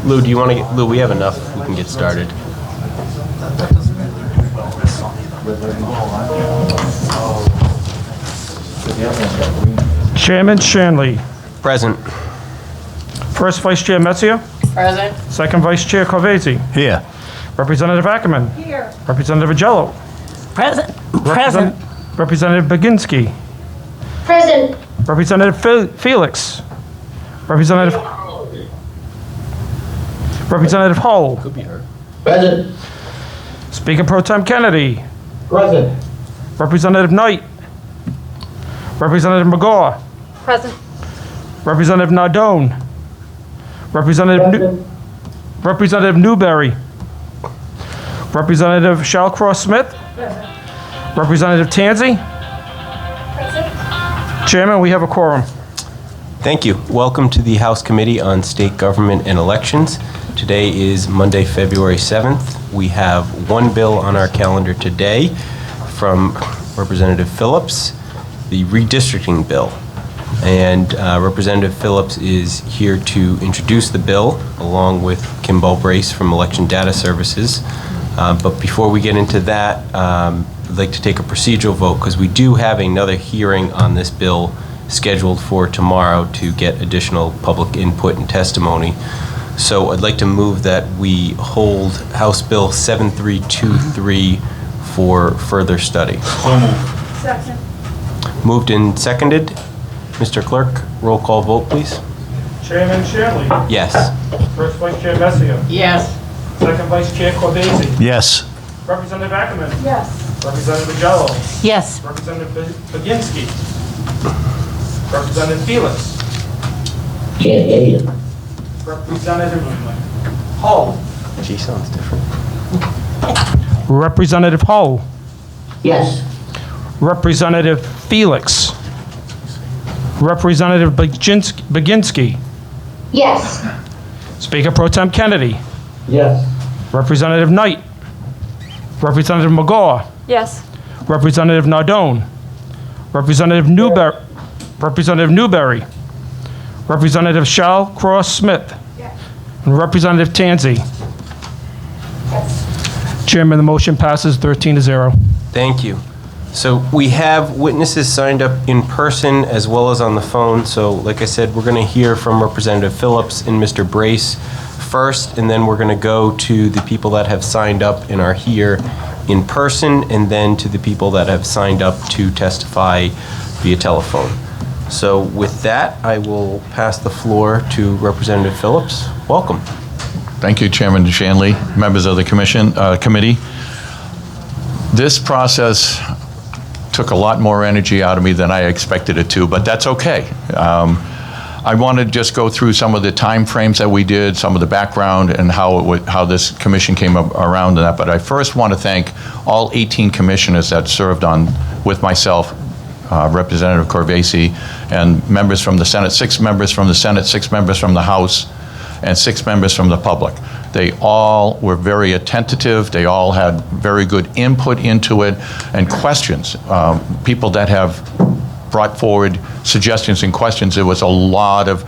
Lou, do you want to get, Lou, we have enough. We can get started. Chairman Shanley. Present. First Vice Chair Metzger. Present. Second Vice Chair Corvese. Here. Representative Ackerman. Here. Representative Agello. Present. Present. Representative Baginski. Present. Representative Felix. Representative Hull. Could be her. Present. Speaker Pro Tem Kennedy. Present. Representative Knight. Representative McGaw. Present. Representative Nardone. Representative Newberry. Representative Shallcross Smith. Representative Tansey. Chairman, we have a quorum. Thank you. Welcome to the House Committee on State Government and Elections. Today is Monday, February 7th. We have one bill on our calendar today from Representative Phillips, the Redistricting Bill. And Representative Phillips is here to introduce the bill along with Kimball Brace from Election Data Services. But before we get into that, I'd like to take a procedural vote because we do have another hearing on this bill scheduled for tomorrow to get additional public input and testimony. So I'd like to move that we hold House Bill 7323 for further study. So moved. Second. Moved and seconded. Mr. Clerk, roll call vote, please. Chairman Shanley. Yes. First Vice Chair Metzger. Yes. Second Vice Chair Corvese. Yes. Representative Ackerman. Yes. Representative Agello. Yes. Representative Baginski. Representative Felix. Can't hear you. Representative Hull. She sounds different. Representative Hull. Yes. Representative Felix. Representative Baginski. Yes. Speaker Pro Tem Kennedy. Yes. Representative Knight. Representative McGaw. Yes. Representative Nardone. Representative Newberry. Representative Shallcross Smith. And Representative Tansey. Chairman, the motion passes 13-0. Thank you. So we have witnesses signed up in person as well as on the phone. So like I said, we're going to hear from Representative Phillips and Mr. Brace first, and then we're going to go to the people that have signed up and are here in person, and then to the people that have signed up to testify via telephone. So with that, I will pass the floor to Representative Phillips. Welcome. Thank you, Chairman Shanley, members of the committee. This process took a lot more energy out of me than I expected it to, but that's okay. I want to just go through some of the time frames that we did, some of the background, and how this commission came around and that. But I first want to thank all 18 commissioners that served on with myself, Representative Corvese, and members from the Senate, 6 members from the Senate, 6 members from the House, and 6 members from the public. They all were very attentive. They all had very good input into it and questions. People that have brought forward suggestions and questions. There was a lot of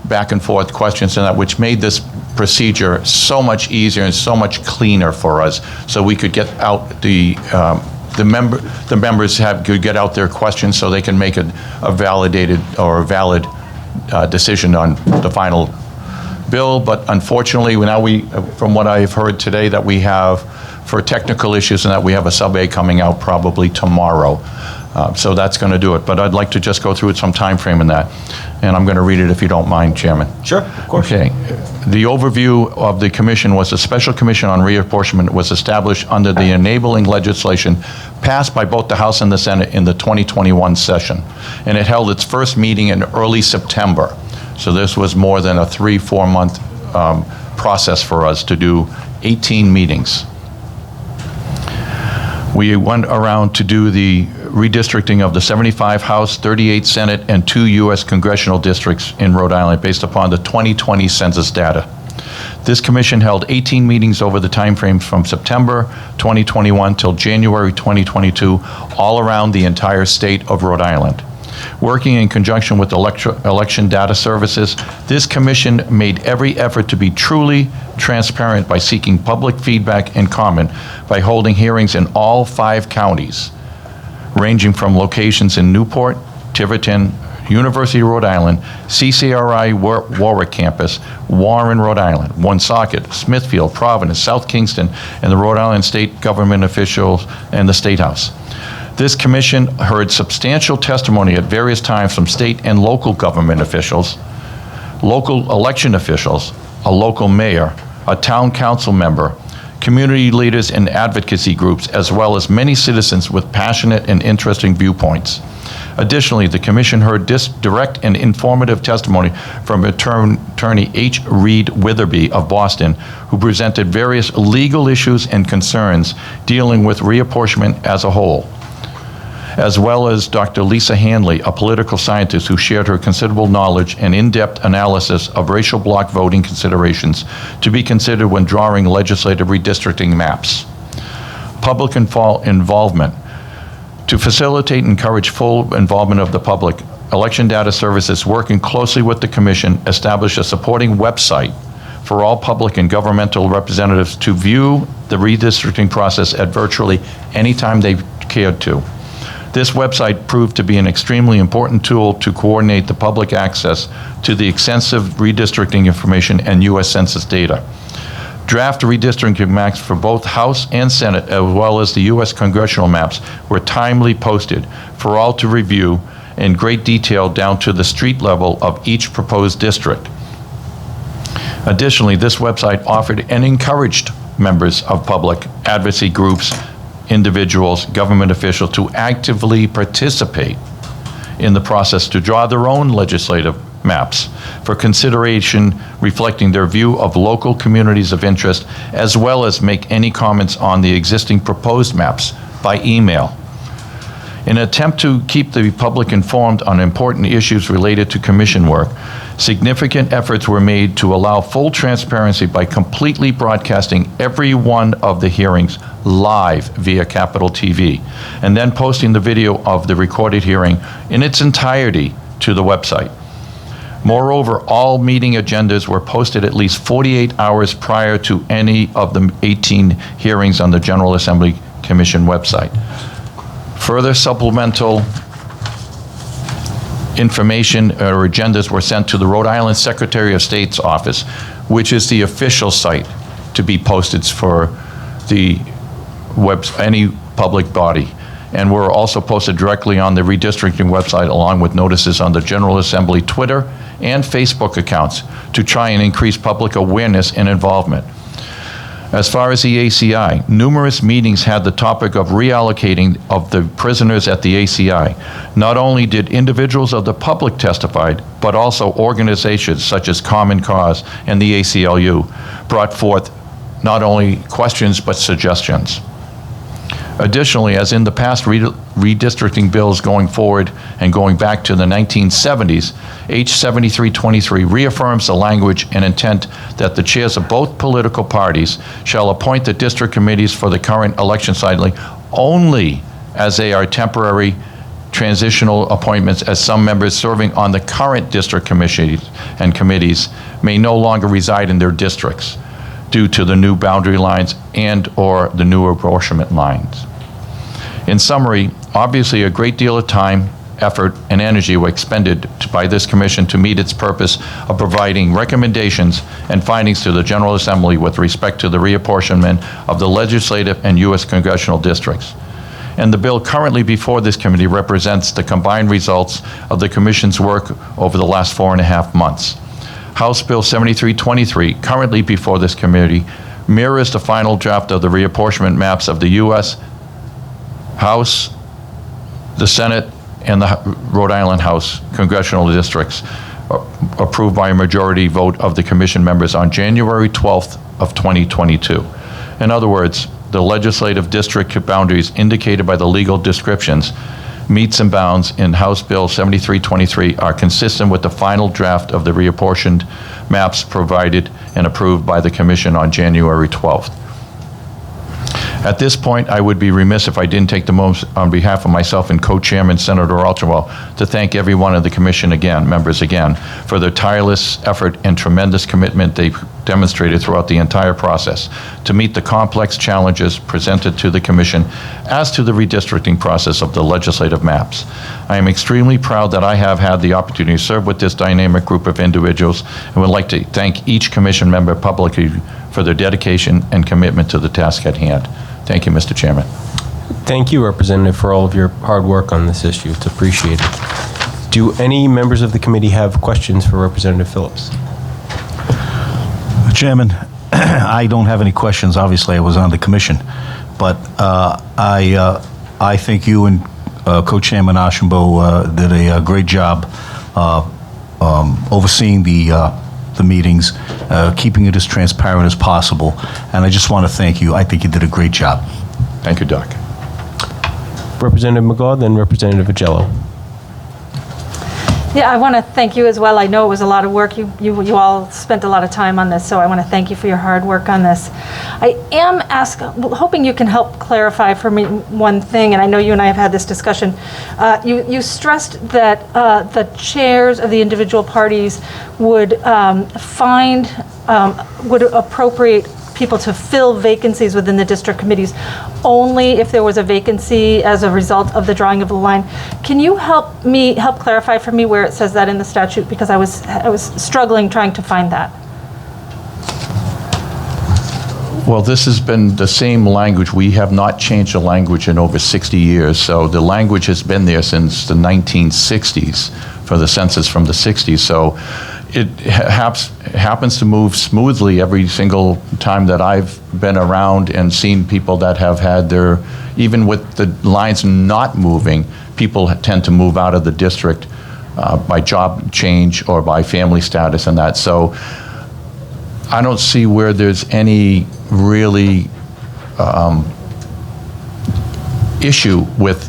back and forth questions and that, which made this procedure so much easier and so much cleaner for us, so we could get out the members could get out their questions so they can make a validated or a valid decision on the final bill. But unfortunately, now from what I've heard today, that we have, for technical issues, and that we have a sub-A coming out probably tomorrow. So that's going to do it. But I'd like to just go through some time frame in that. And I'm going to read it if you don't mind, Chairman. Sure, of course. Okay. The overview of the commission was a special commission on reapportionment was established under the enabling legislation passed by both the House and the Senate in the 2021 session. And it held its first meeting in early September. So this was more than a 3-4 month process for us to do 18 meetings. We went around to do the redistricting of the 75 House, 38 Senate, and 2 U.S. congressional districts in Rhode Island based upon the 2020 census data. This commission held 18 meetings over the time frames from September 2021 till January 2022, all around the entire state of Rhode Island. Working in conjunction with election data services, this commission made every effort to be truly transparent by seeking public feedback and comment by holding hearings in all 5 counties, ranging from locations in Newport, Tiverton, University of Rhode Island, CCRI Warwick Campus, Warren, Rhode Island, Woonsocket, Smithfield, Providence, South Kingston, and the Rhode Island state government officials and the State House. This commission heard substantial testimony at various times from state and local government officials, local election officials, a local mayor, a town council member, community leaders and advocacy groups, as well as many citizens with passionate and interesting viewpoints. Additionally, the commission heard direct and informative testimony from Attorney H. Reed Witherby of Boston, who presented various legal issues and concerns dealing with reapportionment as a whole, as well as Dr. Lisa Hanley, a political scientist who shared her considerable knowledge and in-depth analysis of racial bloc voting considerations to be considered when drawing legislative redistricting maps. Public involvement. To facilitate and encourage full involvement of the public, Election Data Services, working closely with the Commission, established a supporting website for all public and governmental representatives to view the redistricting process at virtually any time they cared to. This website proved to be an extremely important tool to coordinate the public access to the extensive redistricting information and U.S. Census data. Draft redistricting maps for both House and Senate, as well as the U.S. congressional maps, were timely posted for all to review in great detail down to the street level of each proposed district. Additionally, this website offered and encouraged members of public advocacy groups, individuals, government officials to actively participate in the process to draw their own legislative maps for consideration reflecting their view of local communities of interest, as well as make any comments on the existing proposed maps by email. In an attempt to keep the public informed on important issues related to commission work, significant efforts were made to allow full transparency by completely broadcasting every one of the hearings live via Capitol TV, and then posting the video of the recorded hearing in its entirety to the website. Moreover, all meeting agendas were posted at least 48 hours prior to any of the 18 hearings on the General Assembly Commission website. Further supplemental information or agendas were sent to the Rhode Island Secretary of State's office, which is the official site to be posted for the any public body, and were also posted directly on the redistricting website, along with notices on the General Assembly Twitter and Facebook accounts to try and increase public awareness and involvement. As far as the ACI, numerous meetings had the topic of reallocating of the prisoners at the ACI. Not only did individuals of the public testify, but also organizations such as Common Cause and the ACLU brought forth not only questions but suggestions. Additionally, as in the past redistricting bills going forward and going back to the 1970s, H 7323 reaffirms the language and intent that the chairs of both political parties shall appoint the district committees for the current election cycle only as they are temporary transitional appointments, as some members serving on the current district commissions and committees may no longer reside in their districts due to the new boundary lines and or the new apportionment lines. In summary, obviously a great deal of time, effort, and energy were expended by this commission to meet its purpose of providing recommendations and findings to the General Assembly with respect to the reapportionment of the legislative and U.S. congressional districts. And the bill currently before this committee represents the combined results of the commission's work over the last 4.5 months. House Bill 7323, currently before this committee, mirrors the final draft of the reapportionment maps of the U.S. House, the Senate, and the Rhode Island House congressional districts, approved by a majority vote of the commission members on January 12th of 2022. In other words, the legislative district boundaries indicated by the legal descriptions, meets and bounds in House Bill 7323 are consistent with the final draft of the reapportioned maps provided and approved by the commission on January 12th. At this point, I would be remiss if I didn't take the moment on behalf of myself and co-chairman Senator Altrinwell to thank every one of the commission members again, for their tireless effort and tremendous commitment they demonstrated throughout the entire process to meet the complex challenges presented to the commission as to the redistricting process of the legislative maps. I am extremely proud that I have had the opportunity to serve with this dynamic group of individuals and would like to thank each commission member publicly for their dedication and commitment to the task at hand. Thank you, Mr. Chairman. Thank you, Representative, for all of your hard work on this issue. It's appreciated. Do any members of the committee have questions for Representative Phillips? Chairman, I don't have any questions. Obviously, I was on the commission, but I think you and Co-Chairman Ashenbo did a great job overseeing the meetings, keeping it as transparent as possible, and I just want to thank you. I think you did a great job. Thank you, Doc. Representative McGaugh, then Representative Agello. Yeah, I want to thank you as well. I know it was a lot of work. You all spent a lot of time on this, so I want to thank you for your hard work on this. I am hoping you can help clarify for me one thing, and I know you and I have had this discussion. You stressed that the chairs of the individual parties would would appropriate people to fill vacancies within the district committees only if there was a vacancy as a result of the drawing of the line. Can you help clarify for me where it says that in the statute? Because I was struggling trying to find that. Well, this has been the same language. We have not changed the language in over 60 years. So the language has been there since the 1960s for the census from the 60s. So it happens to move smoothly every single time that I've been around and seen people that have had their, even with the lines not moving, people tend to move out of the district by job change or by family status and that. So I don't see where there's any really issue with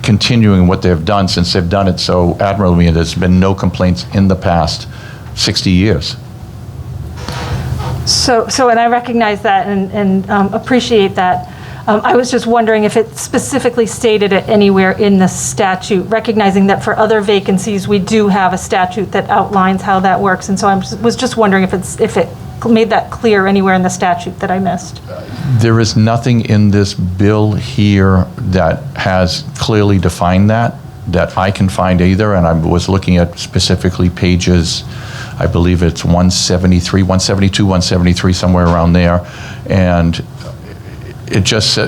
continuing what they've done, since they've done it so admirably, and there's been no complaints in the past 60 years. So, and I recognize that and appreciate that. I was just wondering if it specifically stated it anywhere in the statute, recognizing that for other vacancies, we do have a statute that outlines how that works. And so I was just wondering if it made that clear anywhere in the statute that I missed. There is nothing in this bill here that has clearly defined that I can find either. And I was looking at specifically pages, I believe it's 173, 172, 173, somewhere around there. And it just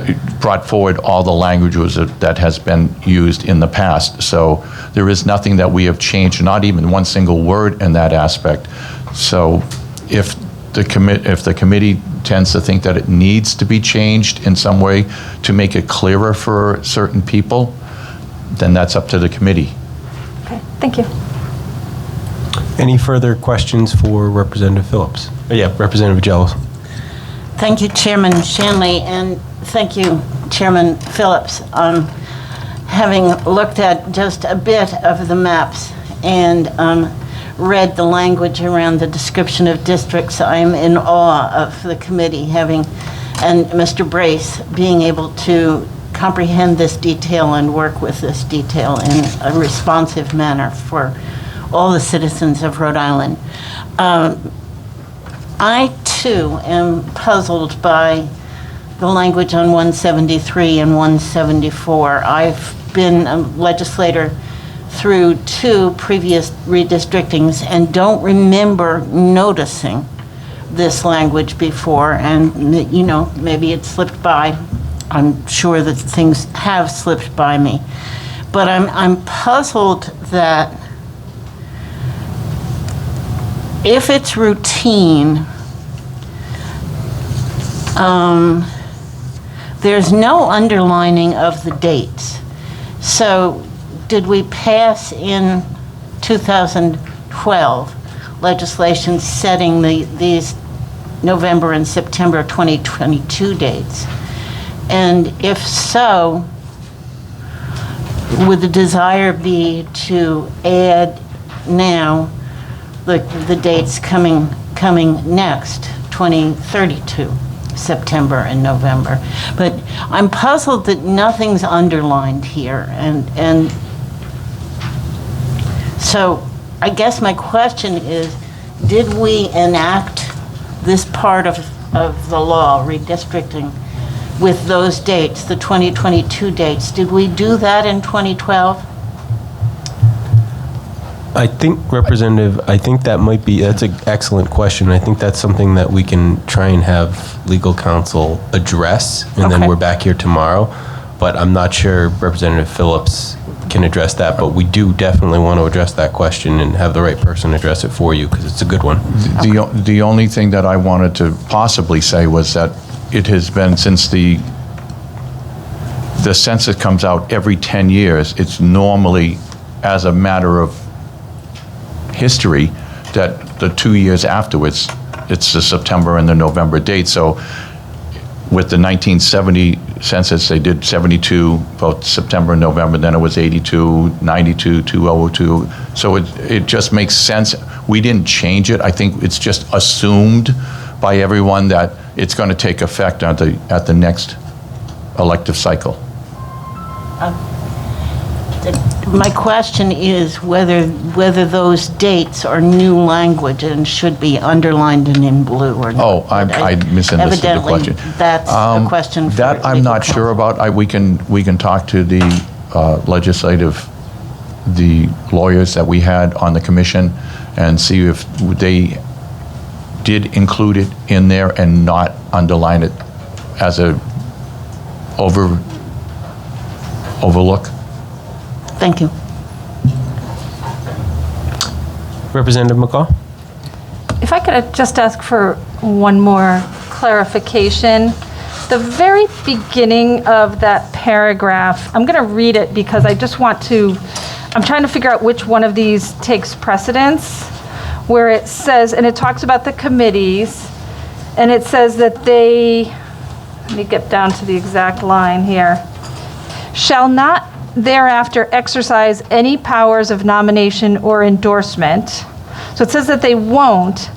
brought forward all the languages that has been used in the past. So there is nothing that we have changed, not even one single word in that aspect. So if the committee tends to think that it needs to be changed in some way to make it clearer for certain people, then that's up to the committee. Okay, thank you. Any further questions for Representative Phillips? Yeah, Representative Agello. Thank you, Chairman Shanley, and thank you, Chairman Phillips. Having looked at just a bit of the maps and read the language around the description of districts, I'm in awe of the committee and Mr. Brace being able to comprehend this detail and work with this detail in a responsive manner for all the citizens of Rhode Island. I, too, am puzzled by the language on 173 and 174. I've been a legislator through 2 previous redistrictings and don't remember noticing this language before, and you know, maybe it slipped by. I'm sure that things have slipped by me. But I'm puzzled that if it's routine, there's no underlining of the dates. So did we pass in 2012 legislation setting these November and September 2022 dates? And if so, would the desire be to add now the dates coming next, 2032? September and November. But I'm puzzled that nothing's underlined here. And so I guess my question is, did we enact this part of the law, redistricting, with those dates, the 2022 dates? Did we do that in 2012? I think, Representative, that's an excellent question. I think that's something that we can try and have legal counsel address, and then Okay. we're back here tomorrow. But I'm not sure Representative Phillips can address that, but we do definitely want to address that question and have the right person address it for you, because it's a good one. The only thing that I wanted to possibly say was that it has been since the census comes out every 10 years, it's normally, as a matter of history, that the 2 years afterwards, it's the September and the November date. So with the 1970 census, they did 72, both September and November, then it was 82, 92, 2002. So it just makes sense. We didn't change it. I think it's just assumed by everyone that it's going to take effect at the next elective cycle. My question is whether those dates are new language and should be underlined and in blue or not. Oh, I misunderstood the question. Evidently, that's a question for That I'm legal not sure counsel. about. We can talk to the the lawyers that we had on the commission and see if they did include it in there and not underline it as a overlook. Thank you. Representative McCall? If I could just ask for one more clarification. The very beginning of that paragraph, I'm going to read it because I just want to, I'm trying to figure out which one of these takes precedence, where it says, and it talks about the committees, and it says that they, let me get down to the exact line here, shall not thereafter exercise any powers of nomination or endorsement. So it says that they won't,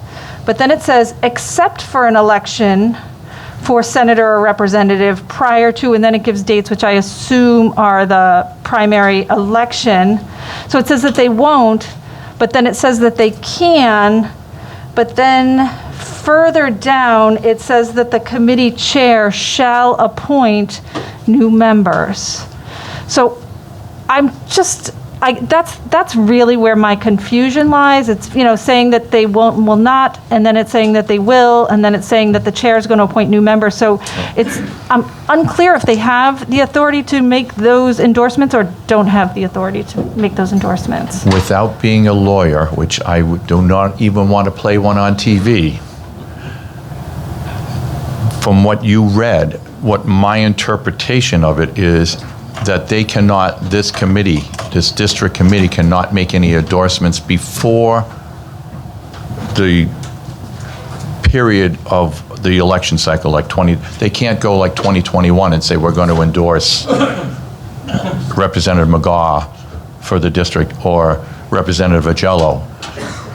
but then it says, except for an election for senator or representative prior to, and then it gives dates, which I assume are the primary election. So it says that they won't, but then it says that they can, but then further down, it says that the committee chair shall appoint new members. So I'm just, that's really where my confusion lies. It's, saying that they won't and will not, and then it's saying that they will, and then it's saying that the chair is going to appoint new members. So I'm unclear if they have the authority to make those endorsements or don't have the authority to make those endorsements. Without being a lawyer, which I do not even want to play one on TV, from what you read, what my interpretation of it is that they cannot, this committee, this district committee cannot make any endorsements before the period of the election cycle, they can't go like 2021 and say, we're going to endorse Representative McGaugh for the district or Representative Agello.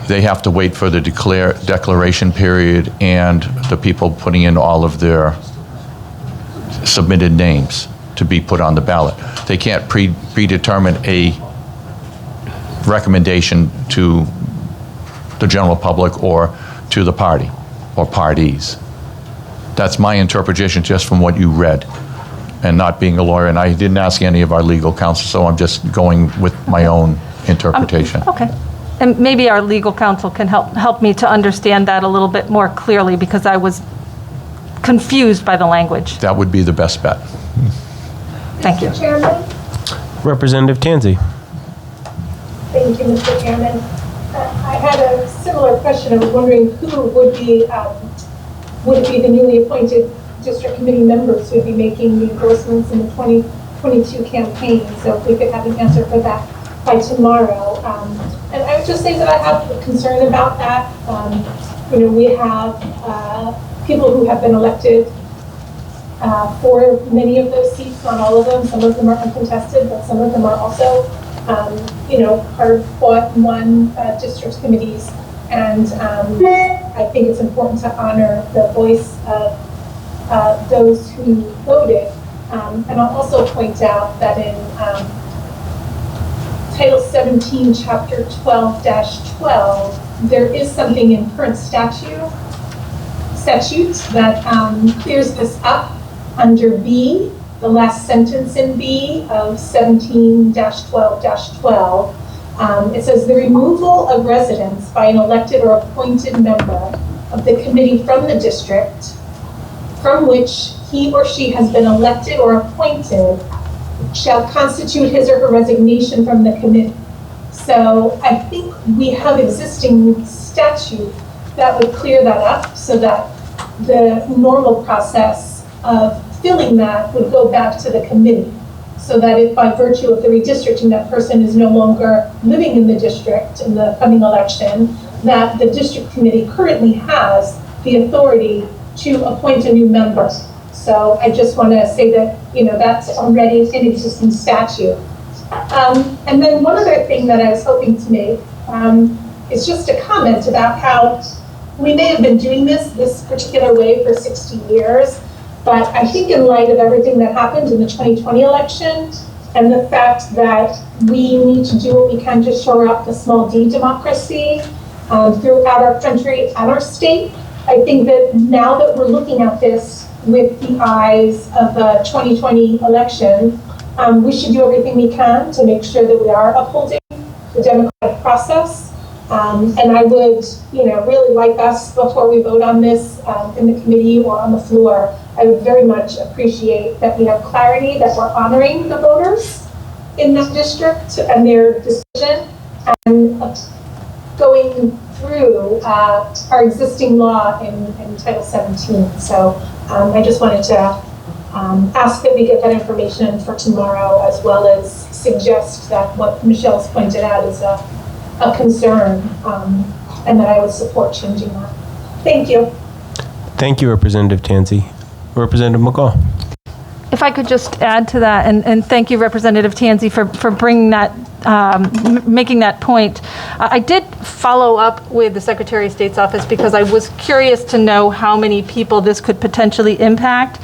They have to wait for the declaration period and the people putting in all of their submitted names to be put on the ballot. They can't predetermine a recommendation to the general public or to the party or parties. That's my interpretation just from what you read, and not being a lawyer. And I didn't ask any of our legal counsel, so I'm just going with my own interpretation. Okay. And maybe our legal counsel can help me to understand that a little bit more clearly, because I was confused by the language. That would be the best bet. Thank you. Chairman. Representative Tansey? Thank you, Mr. Chairman. I had a similar question. I was wondering who would it be the newly appointed district committee members who would be making the endorsements in the 2022 campaign? So if we could have an answer for that by tomorrow. And I would just say that I have a concern about that. We have people who have been elected for many of those seats, not all of them. Some of them are uncontested, but some of them are also, hard-fought and won district committees. And I think it's important to honor the voice of those who voted. And I'll also point out that in Title 17, Chapter 12-12, there is something in current statute that clears this up under B, the last sentence in B of 17-12-12. It says the removal of residence by an elected or appointed member of the committee from the district from which he or she has been elected or appointed shall constitute his or her resignation from the committee. So I think we have existing statute that would clear that up so that the normal process of filling that would go back to the committee. So that if by virtue of the redistricting that person is no longer living in the district in the coming election, that the district committee currently has the authority to appoint a new member. So I just want to say that, that's already an existing statute. And then one other thing that I was hoping to make is just a comment about how we may have been doing this particular way for 60 years, but I think in light of everything that happened in the 2020 election and the fact that we need to do what we can to shore up the small d democracy throughout our country and our state, I think that now that we're looking at this with the eyes of the 2020 election, we should do everything we can to make sure that we are upholding the democratic process. And I would, really like us, before we vote on this in the committee or on the floor, I would very much appreciate that we have clarity that we're honoring the voters in this district and their decision, and going through our existing law in Title 17. So I just wanted to ask that we get that information for tomorrow, as well as suggest that what Michelle's pointed out is a concern, and that I would support changing that. Thank you. Thank you, Representative Tansey. Representative McCall. If I could just add to that, and thank you, Representative Tansey, for bringing that, making that point. I did follow up with the Secretary of State's office because I was curious to know how many people this could potentially impact.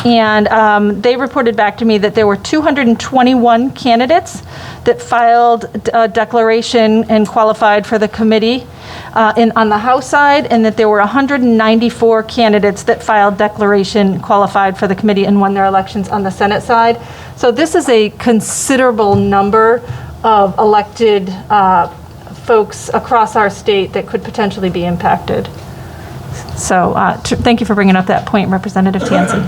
And they reported back to me that there were 221 candidates that filed a declaration and qualified for the committee on the House side, and that there were 194 candidates that filed declaration, qualified for the committee, and won their elections on the Senate side. So this is a considerable number of elected folks across our state that could potentially be impacted. So thank you for bringing up that point, Representative Tansey.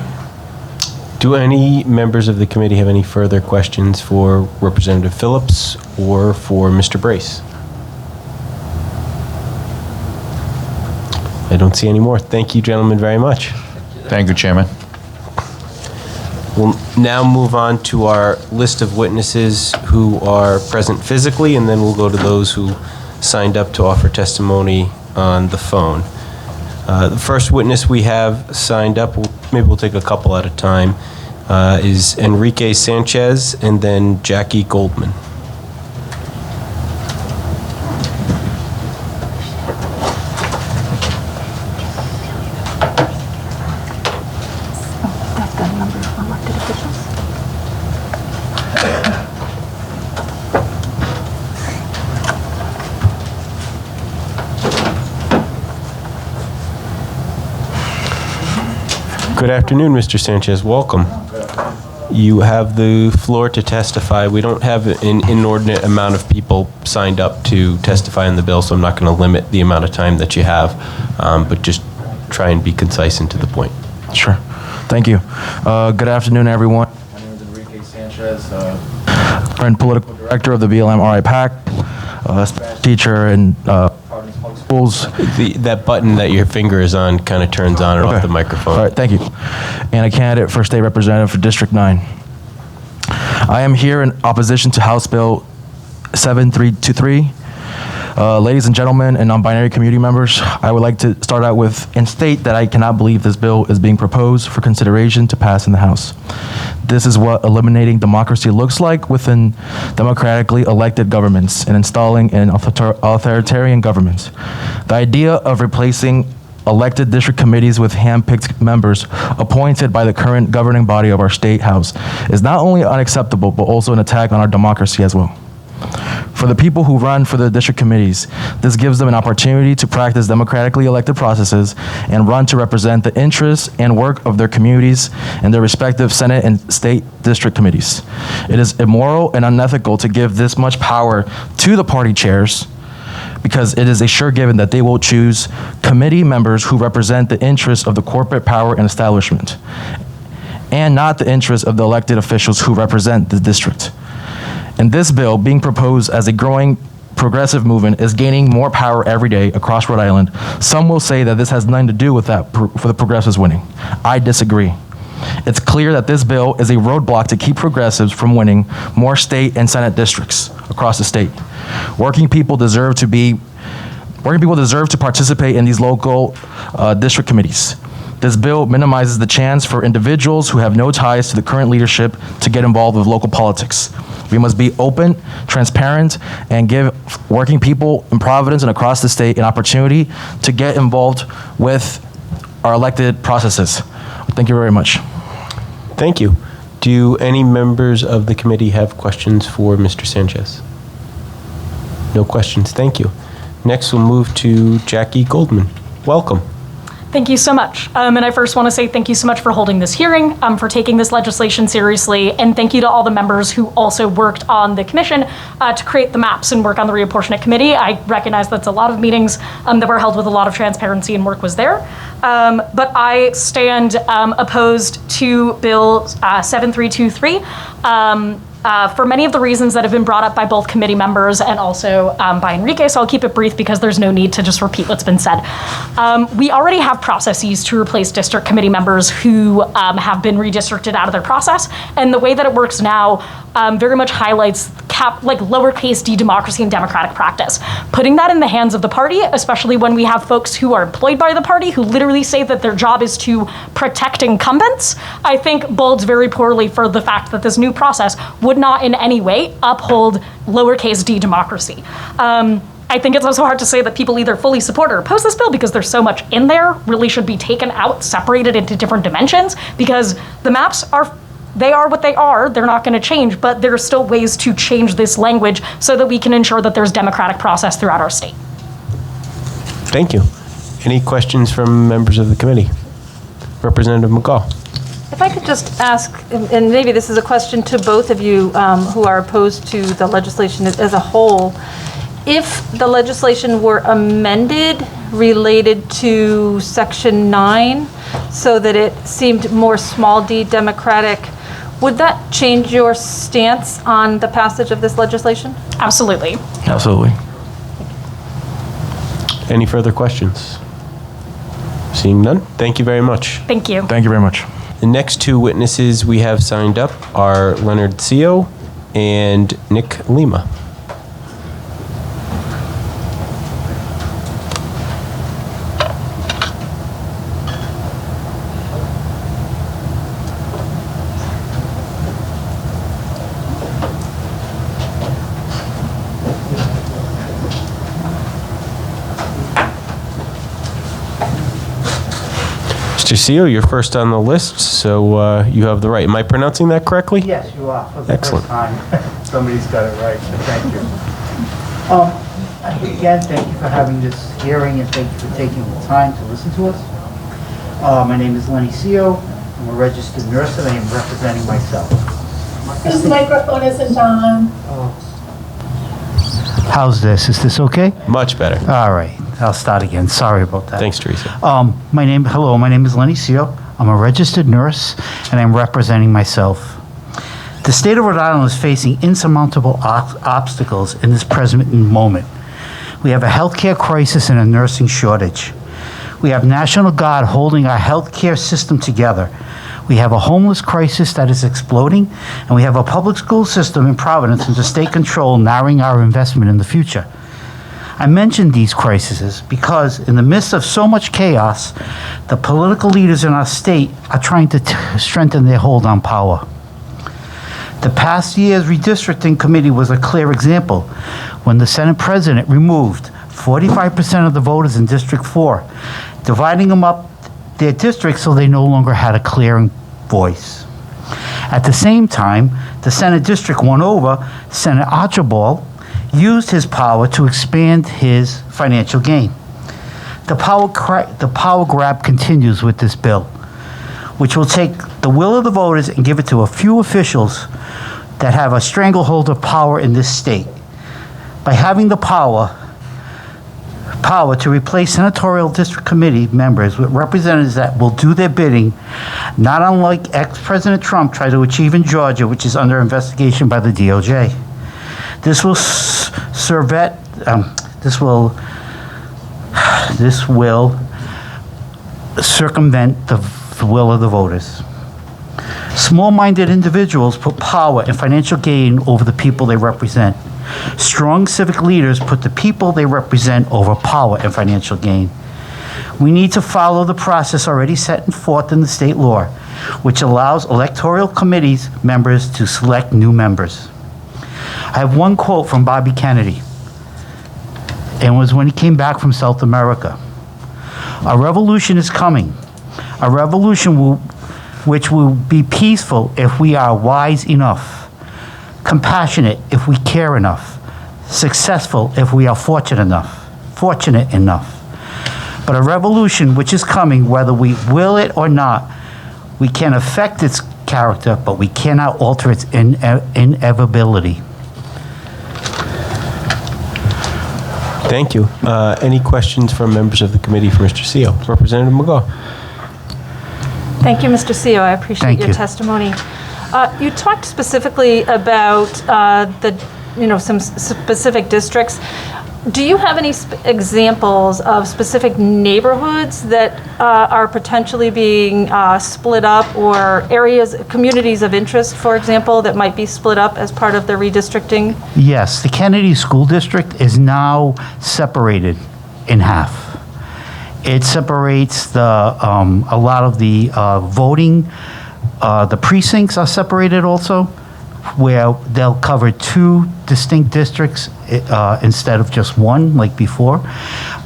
Do any members of the committee have any further questions for Representative Phillips or for Mr. Brace? I don't see any more. Thank you, gentlemen, very much. Thank you, Chairman. We'll now move on to our list of witnesses who are present physically, and then we'll go to those who signed up to offer testimony on the phone. The first witness we have signed up, maybe we'll take a couple at a time, is Enrique Sanchez and then Jackie Goldman. Good afternoon, Mr. Sanchez. Welcome. You have the floor to testify. We don't have an inordinate amount of people signed up to testify on the bill, so I'm not going to limit the amount of time that you have, but just try and be concise and to the point. Sure. Thank you. Good afternoon, everyone. My name is Enrique Sanchez, current political director of the BLM RI PAC, Spanish teacher in Providence Public Schools. That button that your finger is on kind of turns on and off the microphone. All right, thank you. And a candidate for state representative for District 9. I am here in opposition to House Bill 7323. Ladies and gentlemen and non-binary community members, I would like to start out with and state that I cannot believe this bill is being proposed for consideration to pass in the House. This is what eliminating democracy looks like within democratically elected governments and installing an authoritarian government. The idea of replacing elected district committees with hand-picked members appointed by the current governing body of our state house is not only unacceptable, but also an attack on our democracy as well. For the people who run for the district committees, this gives them an opportunity to practice democratically elected processes and run to represent the interests and work of their communities and their respective Senate and state district committees. It is immoral and unethical to give this much power to the party chairs, because it is a sure given that they will choose committee members who represent the interests of the corporate power and establishment, and not the interests of the elected officials who represent the district. And this bill, being proposed as a growing progressive movement, is gaining more power every day across Rhode Island. Some will say that this has nothing to do with that for the progressives winning. I disagree. It's clear that this bill is a roadblock to keep progressives from winning more state and Senate districts across the state. Working people deserve to participate in these local district committees. This bill minimizes the chance for individuals who have no ties to the current leadership to get involved with local politics. We must be open, transparent, and give working people in Providence and across the state an opportunity to get involved with our elected processes. Thank you very much. Thank you. Do any members of the committee have questions for Mr. Sanchez? No questions. Thank you. Next, we'll move to Jackie Goldman. Welcome. Thank you so much. And I first want to say thank you so much for holding this hearing, for taking this legislation seriously, and thank you to all the members who also worked on the commission to create the maps and work on the reapportionment committee. I recognize that's a lot of meetings that were held with a lot of transparency and work was there. But I stand opposed to Bill 7323. For many of the reasons that have been brought up by both committee members and also by Enrique, so I'll keep it brief because there's no need to just repeat what's been said. We already have processes to replace district committee members who have been redistricted out of their process, and the way that it works now very much highlights lowercase d democracy and democratic practice. Putting that in the hands of the party, especially when we have folks who are employed by the party who literally say that their job is to protect incumbents, I think bodes very poorly for the fact that this new process would not in any way uphold lowercase d democracy. I think it's also hard to say that people either fully support or oppose this bill because there's so much in there, really should be taken out, separated into different dimensions, because the maps are what they are. They're not going to change, but there are still ways to change this language so that we can ensure that there's democratic process throughout our state. Thank you. Any questions from members of the committee? Representative McCall. If I could just ask, and maybe this is a question to both of you who are opposed to the legislation as a whole, if the legislation were amended related to Section 9 so that it seemed more small d democratic, would that change your stance on the passage of this legislation? Absolutely. Absolutely. Any further questions? Seeing none, thank you very much. Thank you. Thank you very much. The next two witnesses we have signed up are Leonard Katzman and Nick Lima. Mr. Seal, you're first on the list, so you have the right. Am I pronouncing that correctly? Yes, you are. For the Excellent. first time, somebody's got it right, so thank you. Again, thank you for having this hearing, and thank you for taking the time to listen to us. My name is Lenny Seal. I'm a registered nurse, and I am representing myself. This microphone isn't on. How's this? Is this okay? Much better. All right. I'll start again. Sorry about that. Thanks, Teresa. Hello, my name is Lenny Seal. I'm a registered nurse, and I'm representing myself. The state of Rhode Island is facing insurmountable obstacles in this present moment. We have a healthcare crisis and a nursing shortage. We have National Guard holding our healthcare system together. We have a homeless crisis that is exploding, and we have a public school system in Providence under state control narrowing our investment in the future. I mention these crises because in the midst of so much chaos, the political leaders in our state are trying to strengthen their hold on power. The past year's redistricting committee was a clear example when the Senate president removed 45% of the voters in District 4, dividing them up their districts so they no longer had a clear voice. At the same time, the Senate District won over. Senator Archibald used his power to expand his financial gain. The power grab continues with this bill, which will take the will of the voters and give it to a few officials that have a stranglehold of power in this state. By having the power to replace senatorial district committee members with representatives that will do their bidding, not unlike ex-President Trump tried to achieve in Georgia, which is under investigation by the DOJ. This will circumvent the will of the voters. Small-minded individuals put power and financial gain over the people they represent. Strong civic leaders put the people they represent over power and financial gain. We need to follow the process already set forth in the state law, which allows electoral committees members to select new members. I have one quote from Bobby Kennedy, and it was when he came back from South America. A revolution is coming, a revolution which will be peaceful if we are wise enough, compassionate if we care enough, successful if we are fortunate enough. But a revolution which is coming, whether we will it or not, we can affect its character, but we cannot alter its inevitability. Thank you. Any questions from members of the committee for Mr. Seal? Representative McGaugh. Thank you, Mr. CEO. I appreciate Thank your you. testimony. You talked specifically about some specific districts. Do you have any examples of specific neighborhoods that are potentially being split up, or communities of interest, for example, that might be split up as part of the redistricting? Yes, the Kennedy School District is now separated in half. It separates a lot of the voting. The precincts are separated also, where they'll cover two distinct districts instead of just one like before.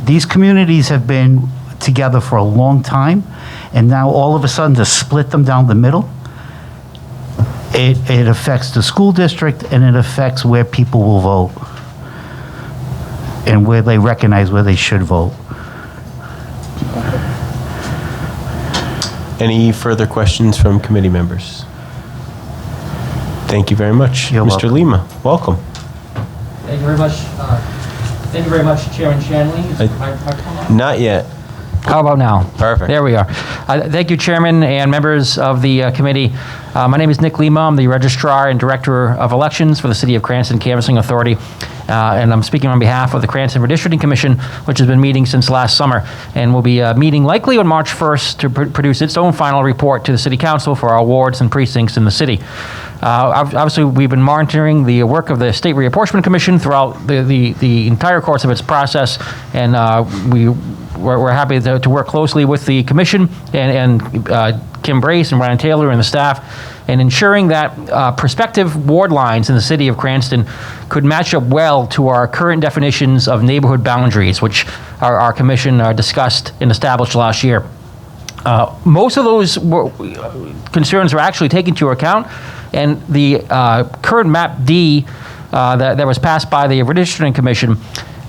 These communities have been together for a long time, and now all of a sudden to split them down the middle, it affects the school district, and it affects where people will vote and where they recognize where they should vote. Any further questions from committee members? Thank you very much. You're Mr. welcome. Lima, welcome. Thank you very much. Thank you very much, Chairman Shanley. Is my microphone on? Not yet. How about now? Perfect. There we are. Thank you, Chairman and members of the committee. My name is Nick Lima. I'm the Registrar and Director of Elections for the City of Cranston Canvassing Authority. And I'm speaking on behalf of the Cranston Redistricting Commission, which has been meeting since last summer, and will be meeting likely on March 1st to produce its own final report to the City Council for our wards and precincts in the city. Obviously, we've been monitoring the work of the State Reapportionment Commission throughout the entire course of its process, and we're happy to work closely with the Commission and Kim Brace and Ryan Taylor and the staff, and ensuring that prospective ward lines in the city of Cranston could match up well to our current definitions of neighborhood boundaries, which our Commission discussed and established last year. Most of those concerns are actually taken into account, and the current Map D that was passed by the Redistricting Commission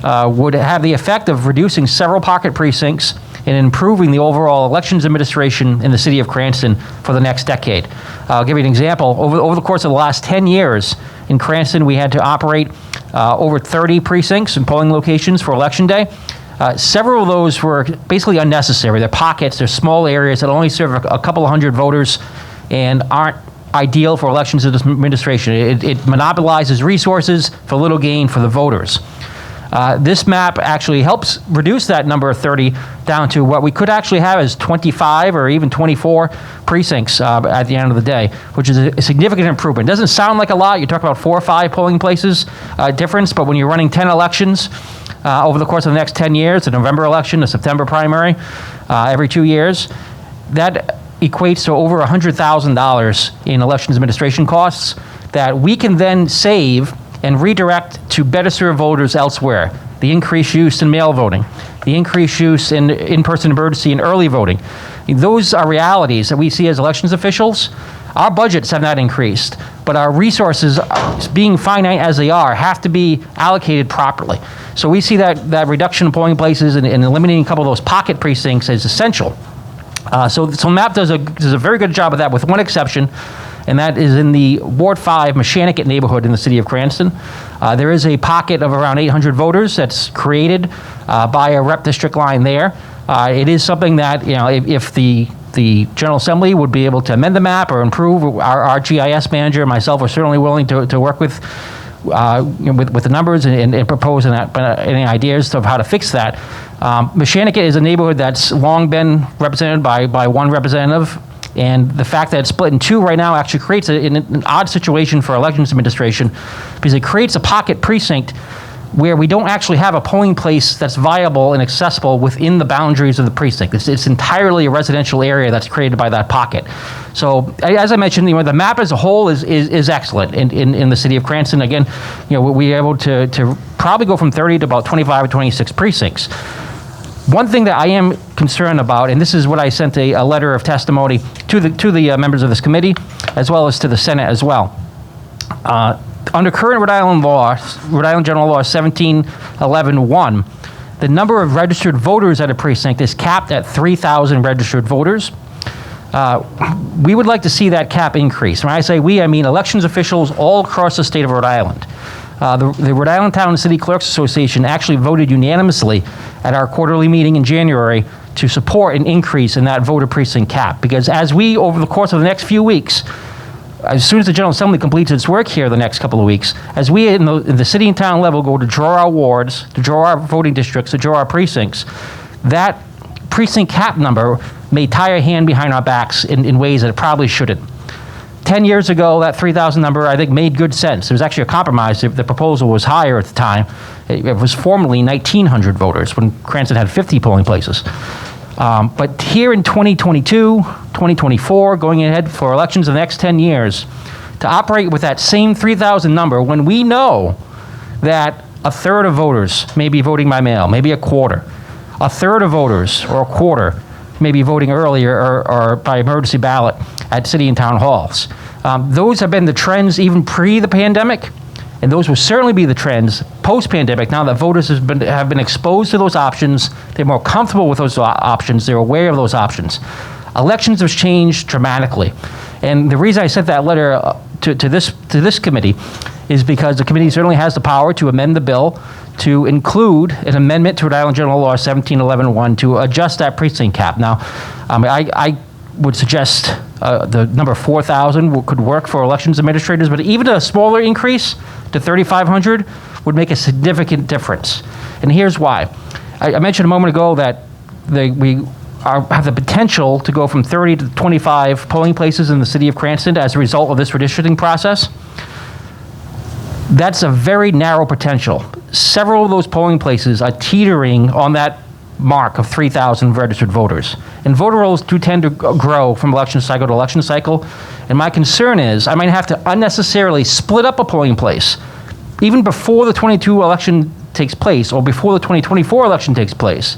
would have the effect of reducing several pocket precincts and improving the overall elections administration in the city of Cranston for the next decade. I'll give you an example. Over the course of the last 10 years in Cranston, we had to operate over 30 precincts and polling locations for Election Day. Several of those were basically unnecessary. They're pockets, they're small areas that only serve a couple of hundred voters and aren't ideal for elections administration. It monopolizes resources for little gain for the voters. This map actually helps reduce that number of 30 down to what we could actually have as 25 or even 24 precincts at the end of the day, which is a significant improvement. It doesn't sound like a lot. You talk about 4 or 5 polling places difference, but when you're running 10 elections over the course of the next 10 years, a November election, a September primary, every 2 years, that equates to over $100,000 in elections administration costs that we can then save and redirect to better serve voters elsewhere. the increased use in mail voting, the increased use in in-person emergency and early voting. Those are realities that we see as elections officials. Our budgets have not increased, but our resources, being finite as they are, have to be allocated properly. So we see that reduction in polling places and eliminating a couple of those pocket precincts is essential. So MAP does a very good job of that, with one exception, and that is in the Ward 5 Mechanicat neighborhood in the city of Cranston. There is a pocket of around 800 voters that's created by a rep district line there. It is something that, if the General Assembly would be able to amend the map or improve, our GIS manager and myself are certainly willing to work with the numbers and propose any ideas of how to fix that. Mechanicat is a neighborhood that's long been represented by one representative, and the fact that it's split in two right now actually creates an odd situation for elections administration, because it creates a pocket precinct where we don't actually have a polling place that's viable and accessible within the boundaries of the precinct. It's entirely a residential area that's created by that pocket. So, as I mentioned, the map as a whole is excellent in the city of Cranston. Again, we're able to probably go from 30 to about 25 or 26 precincts. One thing that I am concerned about, and this is what I sent a letter of testimony to the members of this committee, as well as to the Senate as well. Under current Rhode Island law, Rhode Island General Law 1711-1, the number of registered voters at a precinct is capped at 3,000 registered voters. We would like to see that cap increase. When I say we, I mean elections officials all across the state of Rhode Island. The Rhode Island Town and City Clerks Association actually voted unanimously at our quarterly meeting in January to support an increase in that voter precinct cap, because as we, over the course of the next few weeks, as soon as the General Assembly completes its work here the next couple of weeks, as we in the city and town level go to draw our wards, to draw our voting districts, to draw our precincts, that precinct cap number may tie our hand behind our backs in ways that it probably shouldn't. 10 years ago, that 3,000 number, I think, made good sense. It was actually a compromise. The proposal was higher at the time. It was formerly 1,900 voters when Cranston had 50 polling places. But here in 2022, 2024, going ahead for elections in the next 10 years, to operate with that same 3,000 number when we know that a third of voters may be voting by mail, maybe a quarter, a third of voters or a quarter may be voting earlier or by emergency ballot at city and town halls. Those have been the trends even pre the pandemic, and those will certainly be the trends post-pandemic. Now that voters have been exposed to those options, they're more comfortable with those options, they're aware of those options. Elections have changed dramatically. And the reason I sent that letter to this committee is because the committee certainly has the power to amend the bill to include an amendment to Rhode Island General Law 1711-1 to adjust that precinct cap. Now, I would suggest the number 4,000 could work for elections administrators, but even a smaller increase to 3,500 would make a significant difference. And here's why. I mentioned a moment ago that we have the potential to go from 30 to 25 polling places in the city of Cranston as a result of this redistricting process. That's a very narrow potential. Several of those polling places are teetering on that mark of 3,000 registered voters. And voter rolls do tend to grow from election cycle to election cycle. And my concern is I might have to unnecessarily split up a polling place even before the 22 election takes place or before the 2024 election takes place.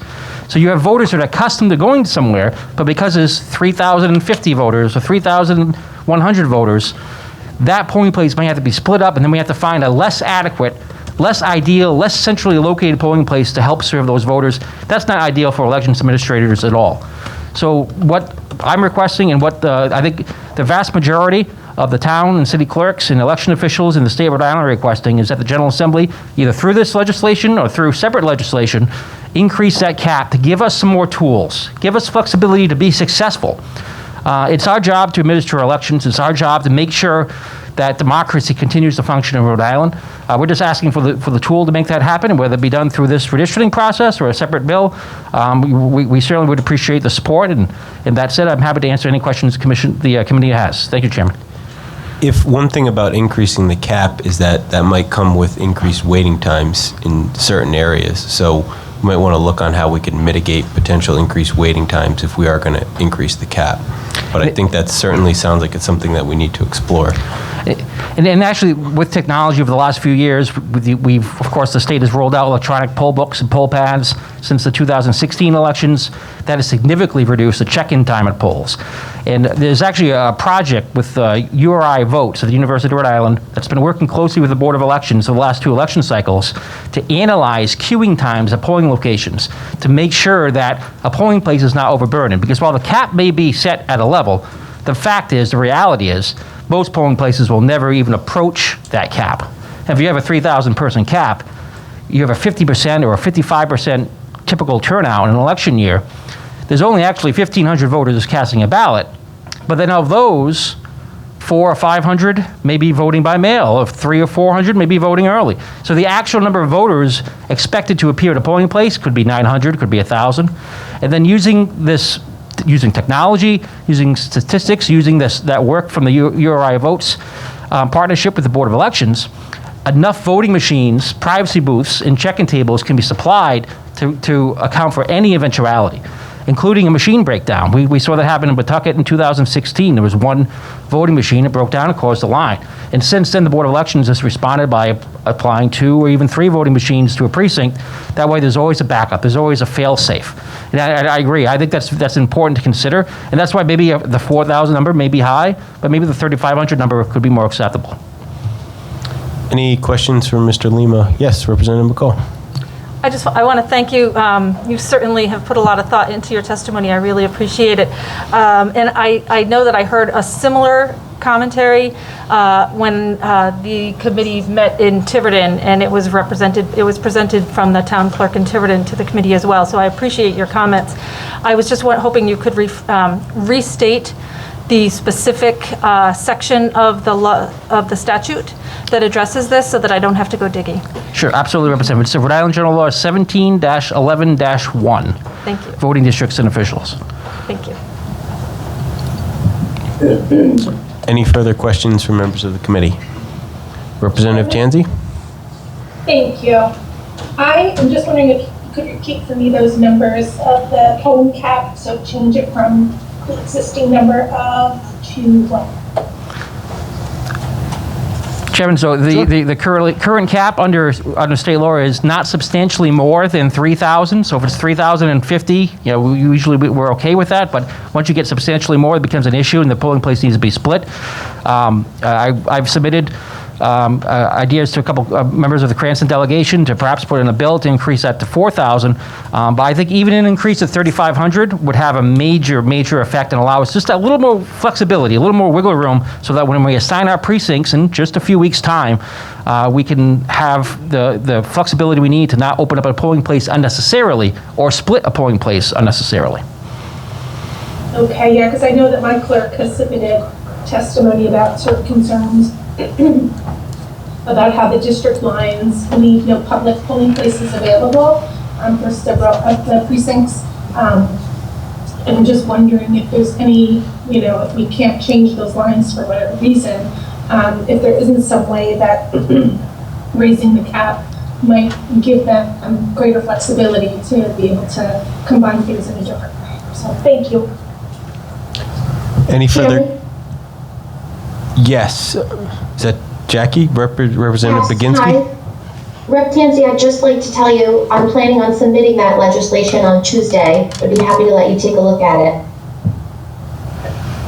So you have voters that are accustomed to going somewhere, but because there's 3,050 voters or 3,100 voters, that polling place may have to be split up, and then we have to find a less adequate, less ideal, less centrally located polling place to help serve those voters. That's not ideal for elections administrators at all. So what I'm requesting, and what I think the vast majority of the town and city clerks and election officials in the state of Rhode Island are requesting, is that the General Assembly, either through this legislation or through separate legislation, increase that cap to give us some more tools, give us flexibility to be successful. It's our job to administer elections. It's our job to make sure that democracy continues to function in Rhode Island. We're just asking for the tool to make that happen, and whether it be done through this redistricting process or a separate bill. We certainly would appreciate the support. And that said, I'm happy to answer any questions the committee has. Thank you, Chairman. If one thing about increasing the cap is that might come with increased waiting times in certain areas. So we might want to look on how we can mitigate potential increased waiting times if we are going to increase the cap. But I think that certainly sounds like it's something that we need to explore. And actually, with technology over the last few years, of course, the state has rolled out electronic poll books and poll pads since the 2016 elections. That has significantly reduced the check-in time at polls. And there's actually a project with URI Votes at the University of Rhode Island that's been working closely with the Board of Elections over the last 2 election cycles to analyze queuing times at polling locations to make sure that a polling place is not overburdened. Because while the cap may be set at a level, the fact is, the reality is, most polling places will never even approach that cap. If you have a 3,000 person cap, you have a 50% or a 55% typical turnout in an election year, there's only actually 1,500 voters casting a ballot. But then of those, 400 or 500 may be voting by mail, or 300 or 400 may be voting early. So the actual number of voters expected to appear at a polling place could be 900, could be 1,000. And then using technology, using statistics, using that work from the URI Votes partnership with the Board of Elections, enough voting machines, privacy booths, and check-in tables can be supplied to account for any eventuality, including a machine breakdown. We saw that happen in Pawtucket in 2016. There was one voting machine that broke down and caused a line. And since then, the Board of Elections has responded by applying 2 or even 3 voting machines to a precinct. That way, there's always a backup. There's always a fail-safe. And I agree. I think that's important to consider. And that's why maybe the 4,000 number may be high, but maybe the 3,500 number could be more acceptable. Any questions for Mr. Lima? Yes, Representative McCall. I want to thank you. You certainly have put a lot of thought into your testimony. I really appreciate it. And I know that I heard a similar commentary when the committee met in Tiverton, and it was presented from the town clerk in Tiverton to the committee as well. So I appreciate your comments. I was just hoping you could restate the specific section of the statute that addresses this, so that I don't have to go digging. Sure, absolutely, Representative. It's Rhode Island General Law 17-11-1. Thank you. Voting districts and officials. Thank you. Any further questions from members of the committee? Representative Tansey? Thank you. I am just wondering if you could repeat for me those numbers of the home cap, so change it from the existing number of to what? Chairman, so the current cap under state law is not substantially more than 3,000. So if it's 3,050, we're okay with that. But once you get substantially more, it becomes an issue, and the polling place needs to be split. I've submitted ideas to a couple members of the Cranston delegation to perhaps put in a bill to increase that to 4,000. But I think even an increase of 3,500 would have a major effect and allow us just a little more flexibility, a little more wiggle room, so that when we assign our precincts in just a few weeks' time, we can have the flexibility we need to not open up a polling place unnecessarily or split a polling place unnecessarily. Okay, yeah, because I know that my clerk has submitted testimony about certain concerns about how the district lines leave no public polling places available for several of the precincts. I'm just wondering if there's any, if we can't change those lines for whatever reason, if there isn't some way that raising the cap might give them greater flexibility to be able to combine things in a different way. So thank you. Any further? Yes. Is that Jackie? Representative Baginski? Hi. Rep. Tansey, I'd just like to tell you I'm planning on submitting that legislation on Tuesday. I'd be happy to let you take a look at it.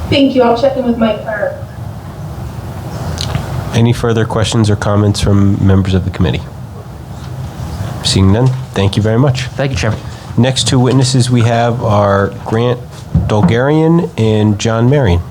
Thank you. I'll check in with my clerk. Any further questions or comments from members of the committee? Seeing none, thank you very much. Thank you, Chairman. Next 2 witnesses we have are Grant Dolgarian and John Marion.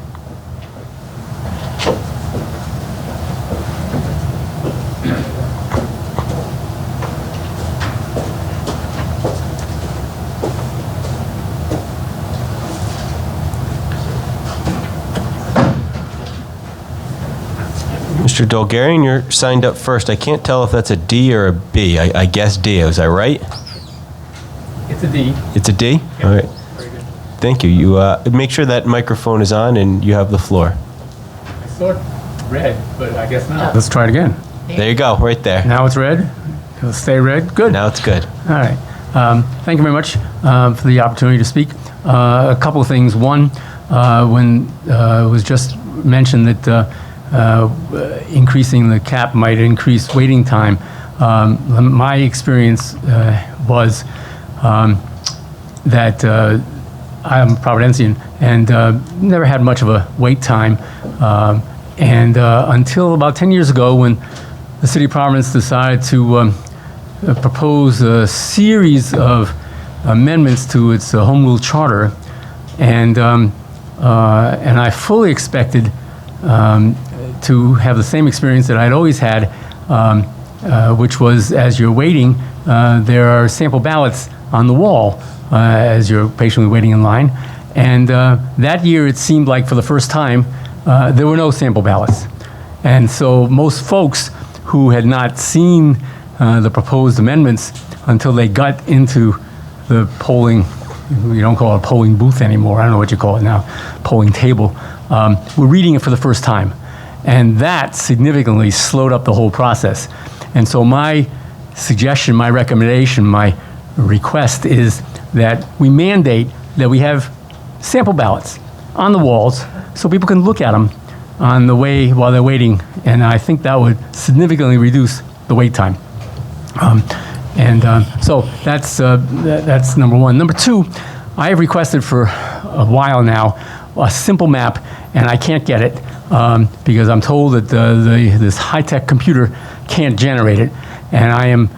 Mr. Dolgarian, you're signed up first. I can't tell if that's a D or a B. I guess D. Is that right? It's a D. It's a D? Yeah. All right. Very good. Thank you. You make sure that microphone is on and you have the floor. I saw it red, but I guess not. Let's try it again. There you go, right there. Now it's red. It'll stay red. Good. Now it's good. All right. Thank you very much for the opportunity to speak. A couple of things. One, when it was just mentioned that increasing the cap might increase waiting time. My experience was that I'm Providencian and never had much of a wait time. And until about 10 years ago, when the city of Providence decided to propose a series of amendments to its home rule charter, and I fully expected to have the same experience that I'd always had, which was as you're waiting, there are sample ballots on the wall as you're patiently waiting in line. And that year, it seemed like for the first time, there were no sample ballots. And so most folks who had not seen the proposed amendments until they got into the polling, you don't call it a polling booth anymore, I don't know what you call it now, polling table, were reading it for the first time. And that significantly slowed up the whole process. And so my suggestion, my recommendation, my request is that we mandate that we have sample ballots on the walls so people can look at them on the way while they're waiting. And I think that would significantly reduce the wait time. So that's number one. Number two, I have requested for a while now a simple map, and I can't get it because I'm told that this high-tech computer can't generate it, and I am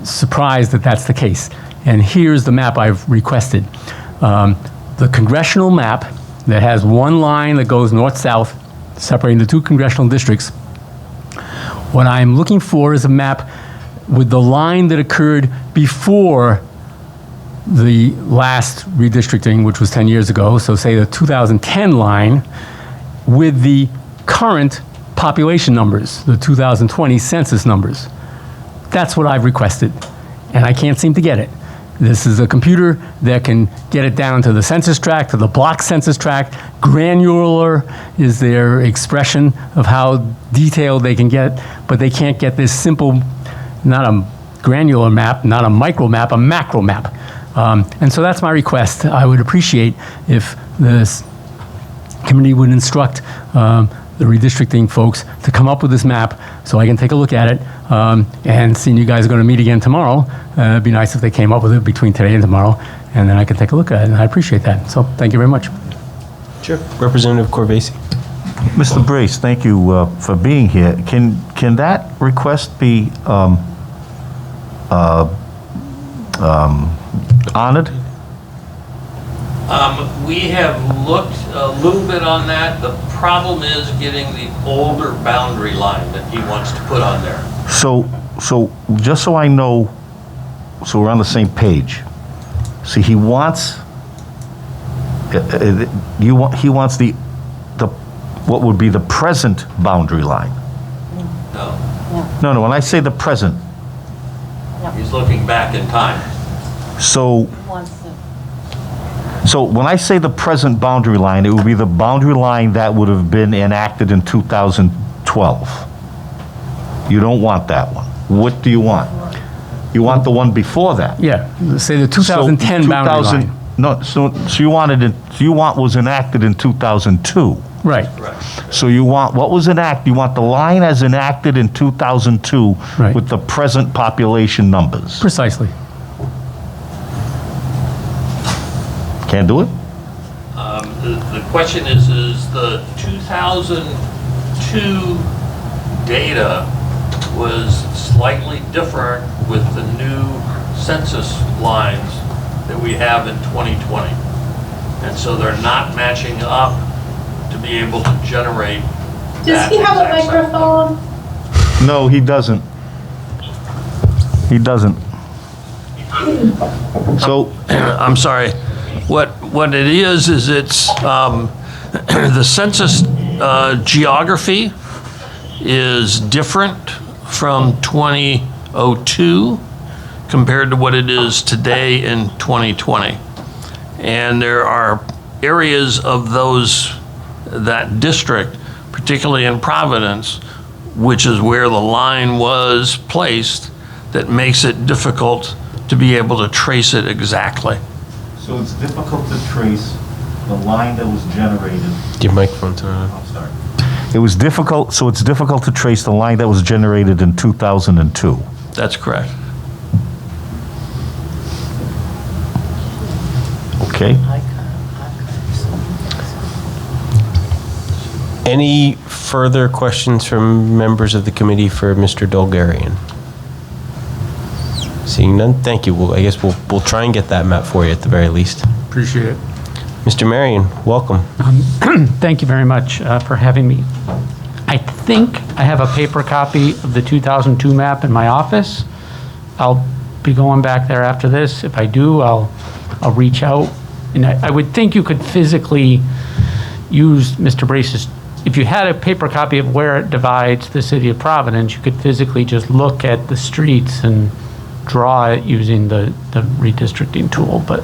surprised that that's the case. And here's the map I've requested. The congressional map that has one line that goes north-south, separating the two congressional districts. What I'm looking for is a map with the line that occurred before the last redistricting, which was 10 years ago, so say the 2010 line, with the current population numbers, the 2020 census numbers. That's what I've requested, and I can't seem to get it. This is a computer that can get it down to the census tract, to the block census tract. Granular is their expression of how detailed they can get, but they can't get this simple, not a granular map, not a micro map, a macro map. And so that's my request. I would appreciate if this committee would instruct the redistricting folks to come up with this map so I can take a look at it. And seeing you guys are going to meet again tomorrow, it'd be nice if they came up with it between today and tomorrow, and then I can take a look at it, and I appreciate that. So thank you very much. Sure. Representative Corvasi. Mr. Brace, thank you for being here. Can that request be honored? We have looked a little bit on that. The problem is getting the older boundary line that he wants to put on there. So just so I know, so we're on the same page. See, he wants he wants the what would be the present boundary line. No, when I say the present. He's looking back in time. So when I say the present boundary line, it would be the boundary line that would have been enacted in 2012. You don't want that one. What do you want? You want the one before that? Yeah, say the 2010 boundary line. No, so you want was enacted in 2002. Right. So you want, what was enacted, you want the line as enacted in 2002 with the present population numbers. Precisely. Can't do it? The question is the 2002 data was slightly different with the new census lines that we have in 2020. And so they're not matching up to be able to generate. Does he have a microphone? No, he doesn't. He doesn't. So, I'm sorry. What it is it's the census geography is different from 2002 compared to what it is today in 2020. And there are areas of that district, particularly in Providence, which is where the line was placed, that makes it difficult to be able to trace it exactly. So it's difficult to trace the line that was generated. Your microphone's on. I'm sorry. It was difficult, so it's difficult to trace the line that was generated in 2002. That's correct. Okay? Any further questions from members of the committee for Mr. Dolgarian? Seeing none, thank you. I guess we'll try and get that map for you at the very least. Appreciate it. Mr. Marion, welcome. Thank you very much for having me. I think I have a paper copy of the 2002 map in my office. I'll be going back there after this. If I do, I'll reach out. And I would think you could physically use Mr. Brace's, if you had a paper copy of where it divides the city of Providence, you could physically just look at the streets and draw it using the redistricting tool. But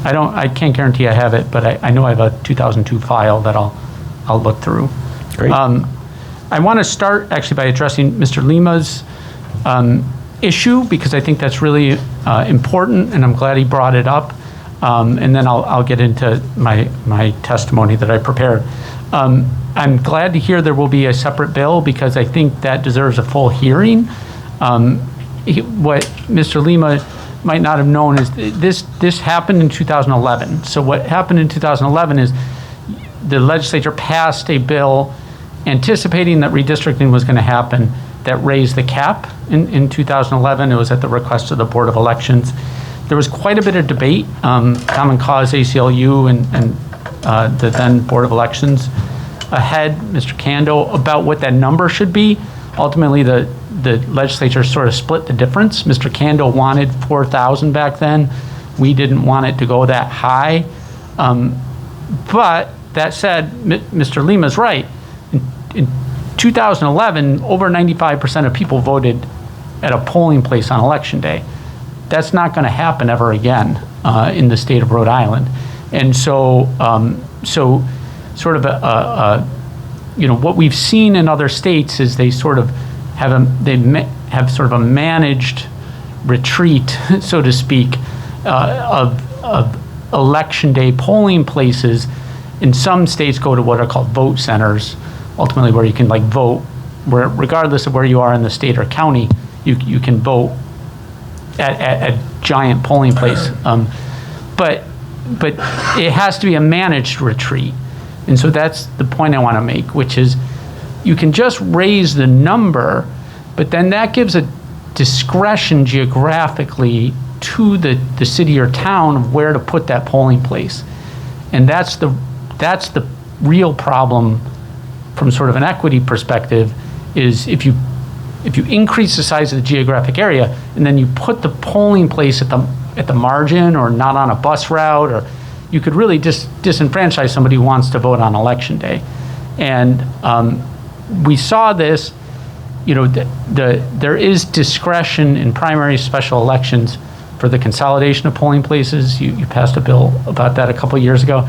I can't guarantee I have it, but I know I have a 2002 file that I'll look through. Great. I want to start actually by addressing Mr. Lima's issue, because I think that's really important, and I'm glad he brought it up. And then I'll get into my testimony that I prepared. I'm glad to hear there will be a separate bill, because I think that deserves a full hearing. What Mr. Lima might not have known is this happened in 2011. So what happened in 2011 is the legislature passed a bill anticipating that redistricting was going to happen that raised the cap in 2011. It was at the request of the Board of Elections. There was quite a bit of debate, Common Cause, ACLU, and the then Board of Elections ahead, Mr. Kando, about what that number should be. Ultimately, the legislature sort of split the difference. Mr. Kando wanted 4,000 back then. We didn't want it to go that high. But that said, Mr. Lima's right. In 2011, over 95% of people voted at a polling place on Election Day. That's not going to happen ever again in the state of Rhode Island. And so, sort of what we've seen in other states is they sort of have sort of a managed retreat, so to speak, of Election Day polling places. In some states go to what are called vote centers, ultimately where you can vote, where regardless of where you are in the state or county, you can vote at a giant polling place. But it has to be a managed retreat. And so that's the point I want to make, which is you can just raise the number, but then that gives a discretion geographically to the city or town of where to put that polling place. And that's the real problem from sort of an equity perspective, is if you increase the size of the geographic area and then you put the polling place at the margin or not on a bus route, or you could really disenfranchise somebody who wants to vote on Election Day. And we saw this, there is discretion in primary special elections for the consolidation of polling places. You passed a bill about that a couple years ago.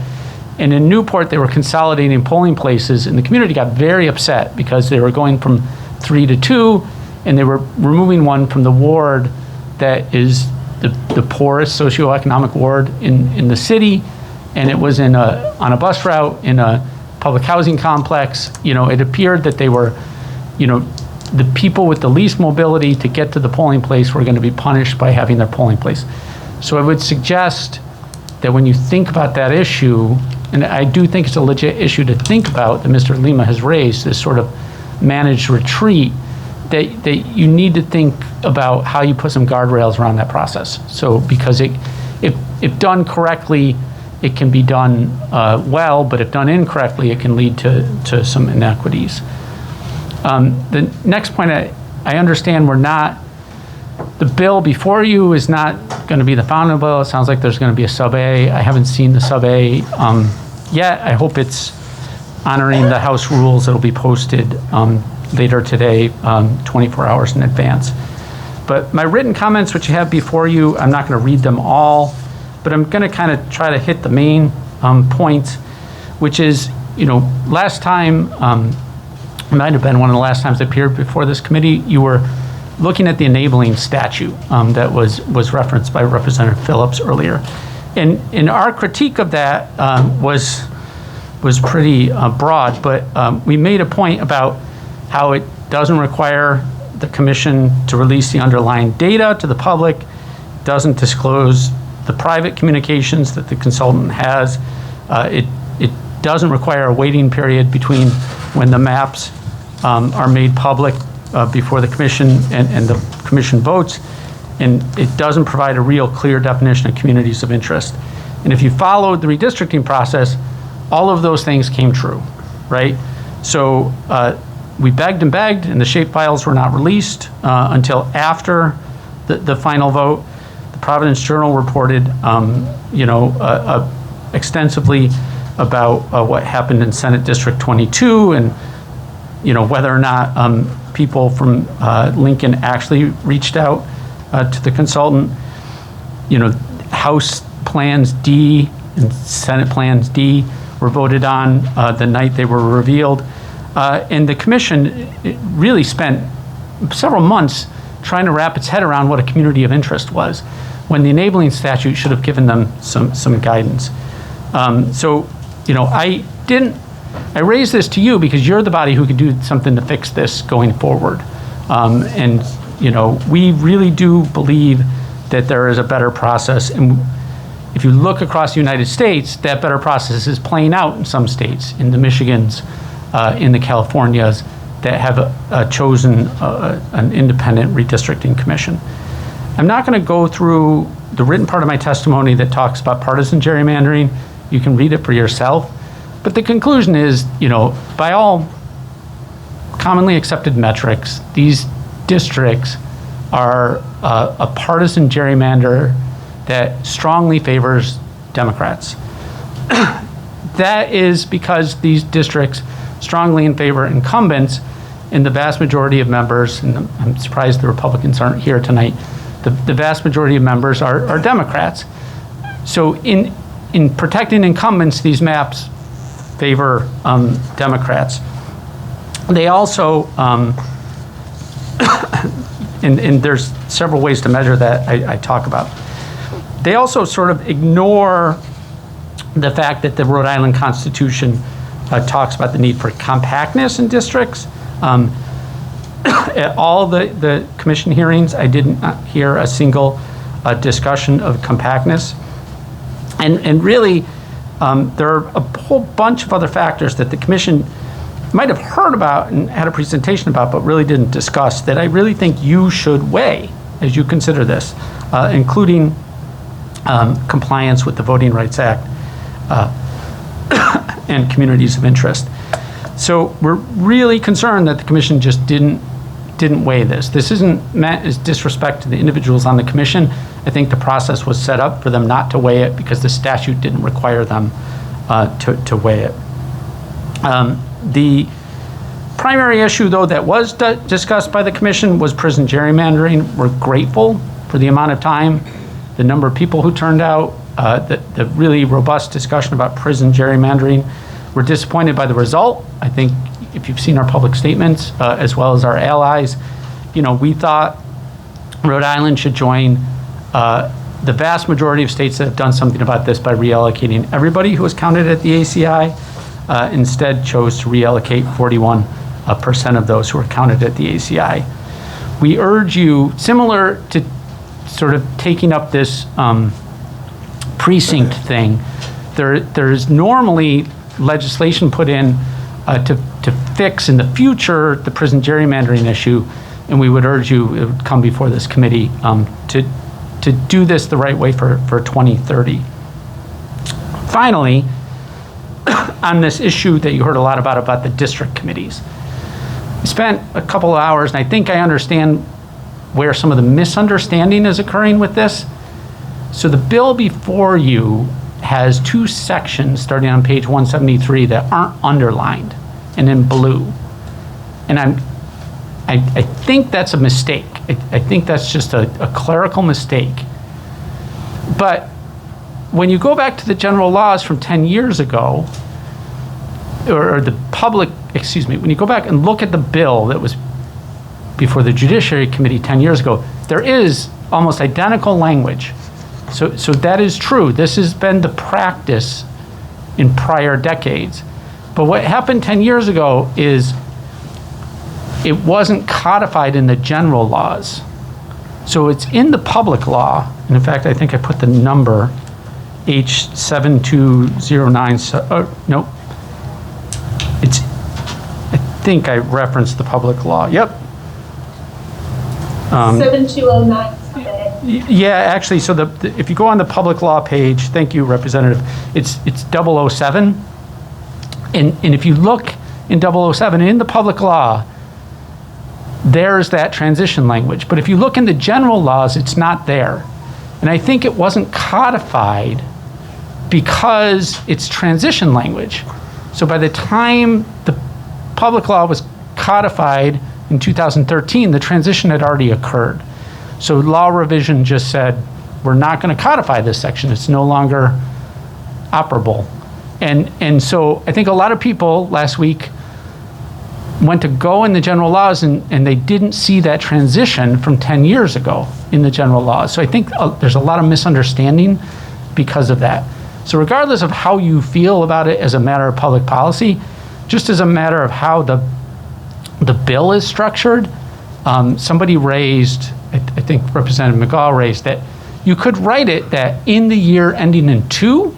And in Newport, they were consolidating polling places, and the community got very upset because they were going from 3 to 2, and they were removing one from the ward that is the poorest socioeconomic ward in the city, and it was on a bus route in a public housing complex. It appeared that they were, the people with the least mobility to get to the polling place were going to be punished by having their polling place. So I would suggest that when you think about that issue, and I do think it's a legit issue to think about that Mr. Lima has raised, this sort of managed retreat, that you need to think about how you put some guardrails around that process. So because if done correctly, it can be done well, but if done incorrectly, it can lead to some inequities. The next point, I understand the bill before you is not going to be the founding bill. It sounds like there's going to be a sub-A. I haven't seen the sub-A yet. I hope it's honoring the House rules. It'll be posted later today, 24 hours in advance. But my written comments, which you have before you, I'm not going to read them all, but I'm going to kind of try to hit the main points, which is, last time, it might have been one of the last times I appeared before this committee, you were looking at the enabling statute that was referenced by Representative Phillips earlier. And our critique of that was was pretty broad, but we made a point about how it doesn't require the commission to release the underlying data to the public, doesn't disclose the private communications that the consultant has. It doesn't require a waiting period between when the maps are made public before the commission and the commission votes, and it doesn't provide a real clear definition of communities of interest. And if you followed the redistricting process, all of those things came true, right? So we begged and begged, and the shapefiles were not released until after the final vote. The Providence Journal reported, extensively about what happened in Senate District 22, and whether or not people from Lincoln actually reached out to the consultant. House Plans D and Senate Plans D were voted on the night they were revealed. And the commission really spent several months trying to wrap its head around what a community of interest was, when the enabling statute should have given them some guidance. I raised this to you because you're the body who could do something to fix this going forward. We really do believe that there is a better process. And if you look across the United States, that better process is playing out in some states, in the Michigans, in the Californias, that have chosen an independent redistricting commission. I'm not going to go through the written part of my testimony that talks about partisan gerrymandering. You can read it for yourself. But the conclusion is, by all commonly accepted metrics, these districts are a partisan gerrymander that strongly favors Democrats. That is because these districts strongly favor incumbents, and the vast majority of members, and I'm surprised the Republicans aren't here tonight, the vast majority of members are Democrats. So in protecting incumbents, these maps favor Democrats. They also, and there's several ways to measure that I talk about. They also sort of ignore the fact that the Rhode Island Constitution talks about the need for compactness in districts. At all the commission hearings, I didn't hear a single discussion of compactness. And really, there are a whole bunch of other factors that the commission might have heard about and had a presentation about, but really didn't discuss, that I really think you should weigh as you consider this, including compliance with the Voting Rights Act and communities of interest. So we're really concerned that the commission just didn't weigh this. This isn't meant as disrespect to the individuals on the commission. I think the process was set up for them not to weigh it because the statute didn't require them to weigh it. The primary issue, though, that was discussed by the commission was prison gerrymandering. We're grateful for the amount of time, the number of people who turned out, the really robust discussion about prison gerrymandering. We're disappointed by the result. I think if you've seen our public statements, as well as our allies, we thought Rhode Island should join the vast majority of states that have done something about this by reallocating everybody who was counted at the ACI. Instead chose to reallocate 41% of those who were counted at the ACI. We urge you, similar to sort of taking up this precinct thing, there's normally legislation put in to fix in the future the prison gerrymandering issue, and we would urge you, it would come before this committee, to do this the right way for 2030. Finally, on this issue that you heard a lot about the district committees, we spent a couple of hours, and I think I understand where some of the misunderstanding is occurring with this. So the bill before you has two sections starting on page 173 that aren't underlined and in blue. And I think that's a mistake. I think that's just a clerical mistake. But when you go back to the general laws from 10 years ago, or the public, when you go back and look at the bill that was before the Judiciary Committee 10 years ago, there is almost identical language. So that is true. This has been the practice in prior decades. But what happened 10 years ago is it wasn't codified in the general laws. So it's in the public law. And in fact, I think I put the number H7209. No. It's, I think I referenced the public law. Yep. 7209. Yeah, actually, so if you go on the public law page, thank you, Representative, it's 007. And if you look in 007, in the public law, there's that transition language. But if you look in the general laws, it's not there. And I think it wasn't codified because it's transition language. So by the time the public law was codified in 2013, the transition had already occurred. So law revision just said, we're not going to codify this section. It's no longer operable. And so I think a lot of people last week went to go in the general laws and they didn't see that transition from 10 years ago in the general laws. So I think there's a lot of misunderstanding because of that. So regardless of how you feel about it as a matter of public policy, just as a matter of how the bill is structured, somebody raised, I think Representative McGaugh raised, that you could write it that in the year ending in 2,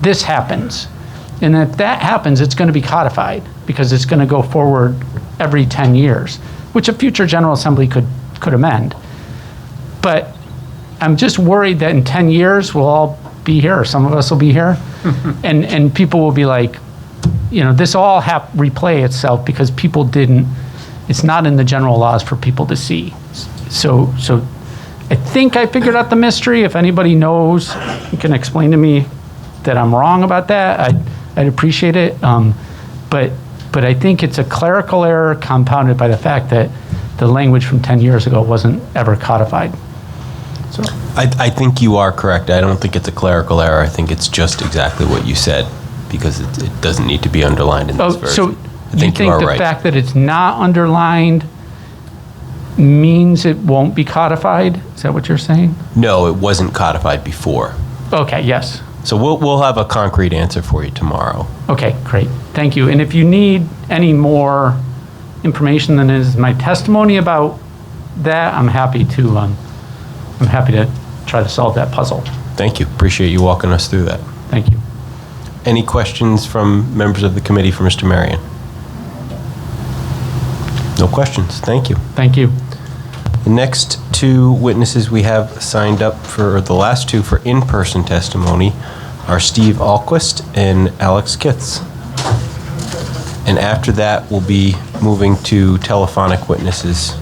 this happens. And if that happens, it's going to be codified because it's going to go forward every 10 years, which a future General Assembly could amend. But I'm just worried that in 10 years, we'll all be here, or some of us will be here, and people will be like, this all replay itself because people didn't, it's not in the general laws for people to see. So I think I figured out the mystery. If anybody knows, you can explain to me that I'm wrong about that. I'd appreciate it. But I think it's a clerical error compounded by the fact that the language from 10 years ago wasn't ever codified. So I think you are correct. I don't think it's a clerical error. I think it's just exactly what you said because it doesn't need to be underlined in this version. So I think you you are think the right. fact that it's not underlined means it won't be codified? Is that what you're saying? No, it wasn't codified before. Okay, yes. So we'll have a concrete answer for you tomorrow. Okay, great. Thank you. And if you need any more information than is my testimony about that, I'm happy to try to solve that puzzle. Thank you. Appreciate you walking us through that. Thank you. Any questions from members of the committee for Mr. Marion? No questions. Thank you. Thank you. The next 2 witnesses we have signed up for, the last 2 for in-person testimony, are Steve Allquist and Alex Kitts. And after that, we'll be moving to telephonic witnesses.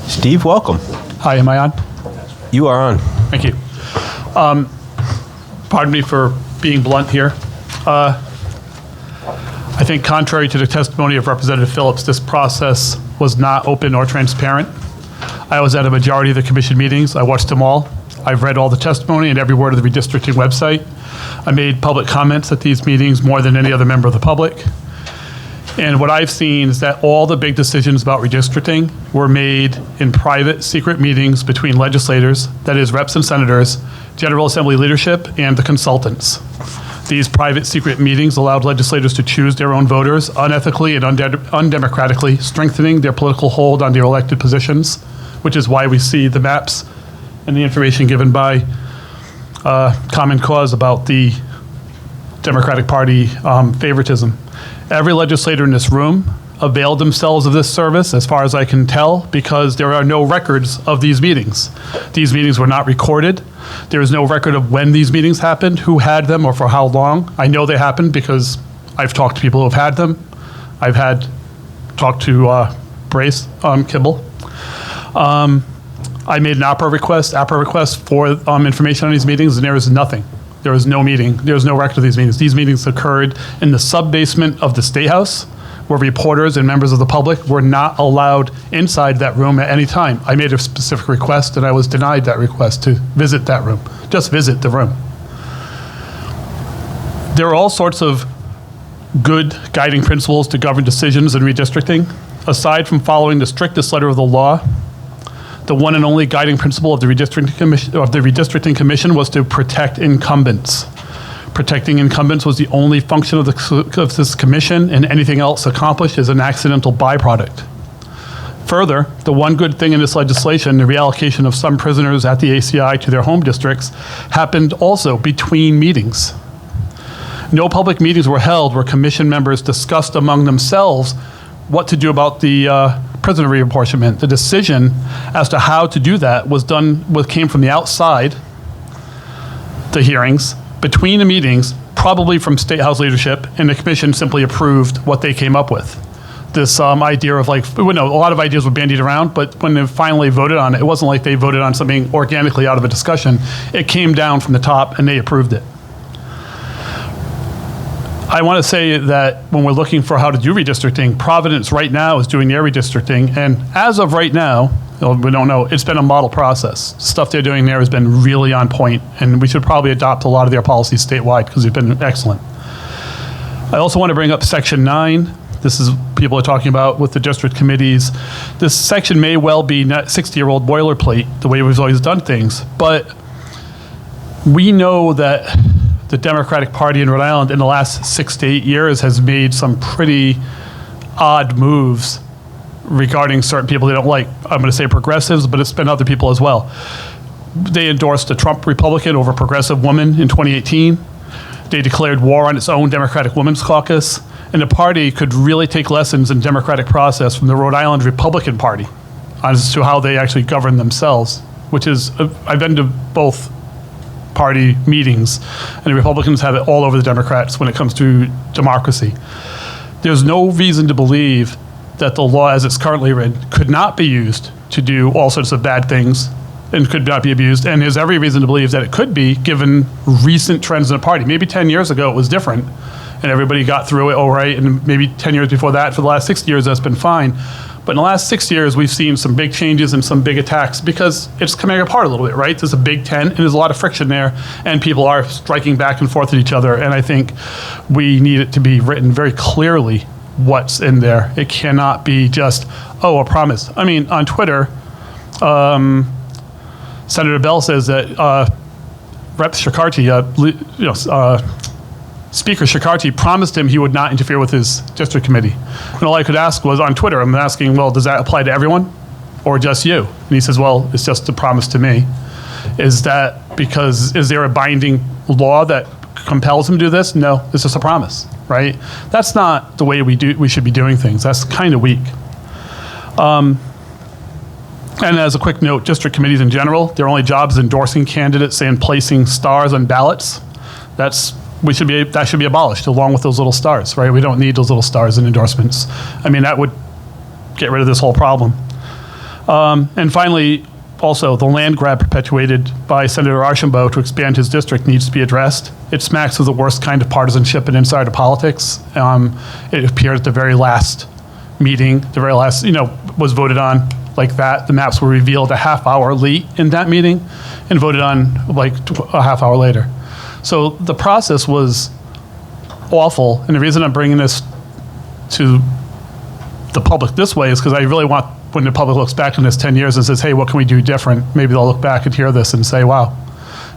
Steve, welcome. Hi, am I on? You are on. Thank you. Pardon me for being blunt here. I think contrary to the testimony of Representative Phillips, this process was not open or transparent. I was at a majority of the commission meetings. I watched them all. I've read all the testimony and every word of the redistricting website. I made public comments at these meetings more than any other member of the public. And what I've seen is that all the big decisions about redistricting were made in private, secret meetings between legislators, that is, reps and senators, General Assembly leadership, and the consultants. These private, secret meetings allowed legislators to choose their own voters unethically and undemocratically, strengthening their political hold on their elected positions, which is why we see the maps and the information given by Common Cause about the Democratic Party favoritism. Every legislator in this room availed themselves of this service, as far as I can tell, because there are no records of these meetings. These meetings were not recorded. There is no record of when these meetings happened, who had them, or for how long. I know they happened because I've talked to people who have had them. I've talked to Brace Kibble. I made an APRA request for information on these meetings, and there is nothing. There was no meeting. There was no record of these meetings. These meetings occurred in the sub-basement of the State House, where reporters and members of the public were not allowed inside that room at any time. I made a specific request, and I was denied that request to visit that room. Just visit the room. There are all sorts of good guiding principles to govern decisions in redistricting. Aside from following the strictest letter of the law, the one and only guiding principle of the Redistricting Commission was to protect incumbents. Protecting incumbents was the only function of this commission, and anything else accomplished is an accidental byproduct. Further, the one good thing in this legislation, the reallocation of some prisoners at the ACI to their home districts, happened also between meetings. No public meetings were held where commission members discussed among themselves what to do about the prisoner reapportionment. The decision as to how to do that came from the outside, the hearings, between the meetings, probably from State House leadership, and the commission simply approved what they came up with. This idea of a lot of ideas were bandied around, but when they finally voted on it, it wasn't like they voted on something organically out of a discussion. It came down from the top and they approved it. I want to say that when we're looking for how to do redistricting, Providence right now is doing their redistricting, and as of right now, we don't know, it's been a model process. Stuff they're doing there has been really on point, and we should probably adopt a lot of their policies statewide because they've been excellent. I also want to bring up Section 9. This is people are talking about with the district committees. This section may well be 60-year-old boilerplate, the way we've always done things, but we know that the Democratic Party in Rhode Island in the last 6 to 8 years has made some pretty odd moves regarding certain people they don't like. I'm going to say progressives, but it's been other people as well. They endorsed a Trump Republican over a progressive woman in 2018. They declared war on its own Democratic Women's Caucus. And the party could really take lessons in democratic process from the Rhode Island Republican Party as to how they actually govern themselves, which is, I've been to both party meetings, and the Republicans have it all over the Democrats when it comes to democracy. There's no reason to believe that the law as it's currently written could not be used to do all sorts of bad things and could not be abused, and there's every reason to believe that it could be given recent trends in the party. Maybe 10 years ago it was different, and everybody got through it all right, and maybe 10 years before that, for the last 6 years, that's been fine. But in the last 6 years, we've seen some big changes and some big attacks because it's coming apart a little bit, right? There's a big tent, and there's a lot of friction there, and people are striking back and forth at each other, and I think we need it to be written very clearly what's in there. It cannot be just, oh, a promise. I mean, on Twitter, Senator Bell says that Rep. Shikarchi, Speaker Shikarchi promised him he would not interfere with his district committee. And all I could ask was on Twitter, I'm asking, well, does that apply to everyone or just you? And he says, well, it's just a promise to me. Is there a binding law that compels him to do this? No, it's just a promise, right? That's not the way we should be doing things. That's kind of weak. And as a quick note, district committees in general, their only job is endorsing candidates and placing stars on ballots. That should be abolished along with those little stars, right? We don't need those little stars in endorsements. I mean, that would get rid of this whole problem. And finally, also, the land grab perpetuated by Senator Archambault to expand his district needs to be addressed. It smacks of the worst kind of partisanship and insider politics. It appeared at the very last meeting, was voted on like that. The maps were revealed a half hour late in that meeting and voted on like a half hour later. So the process was awful, and the reason I'm bringing this to the public this way is because I really want, when the public looks back on this 10 years and says, hey, what can we do different? Maybe they'll look back and hear this and say, wow,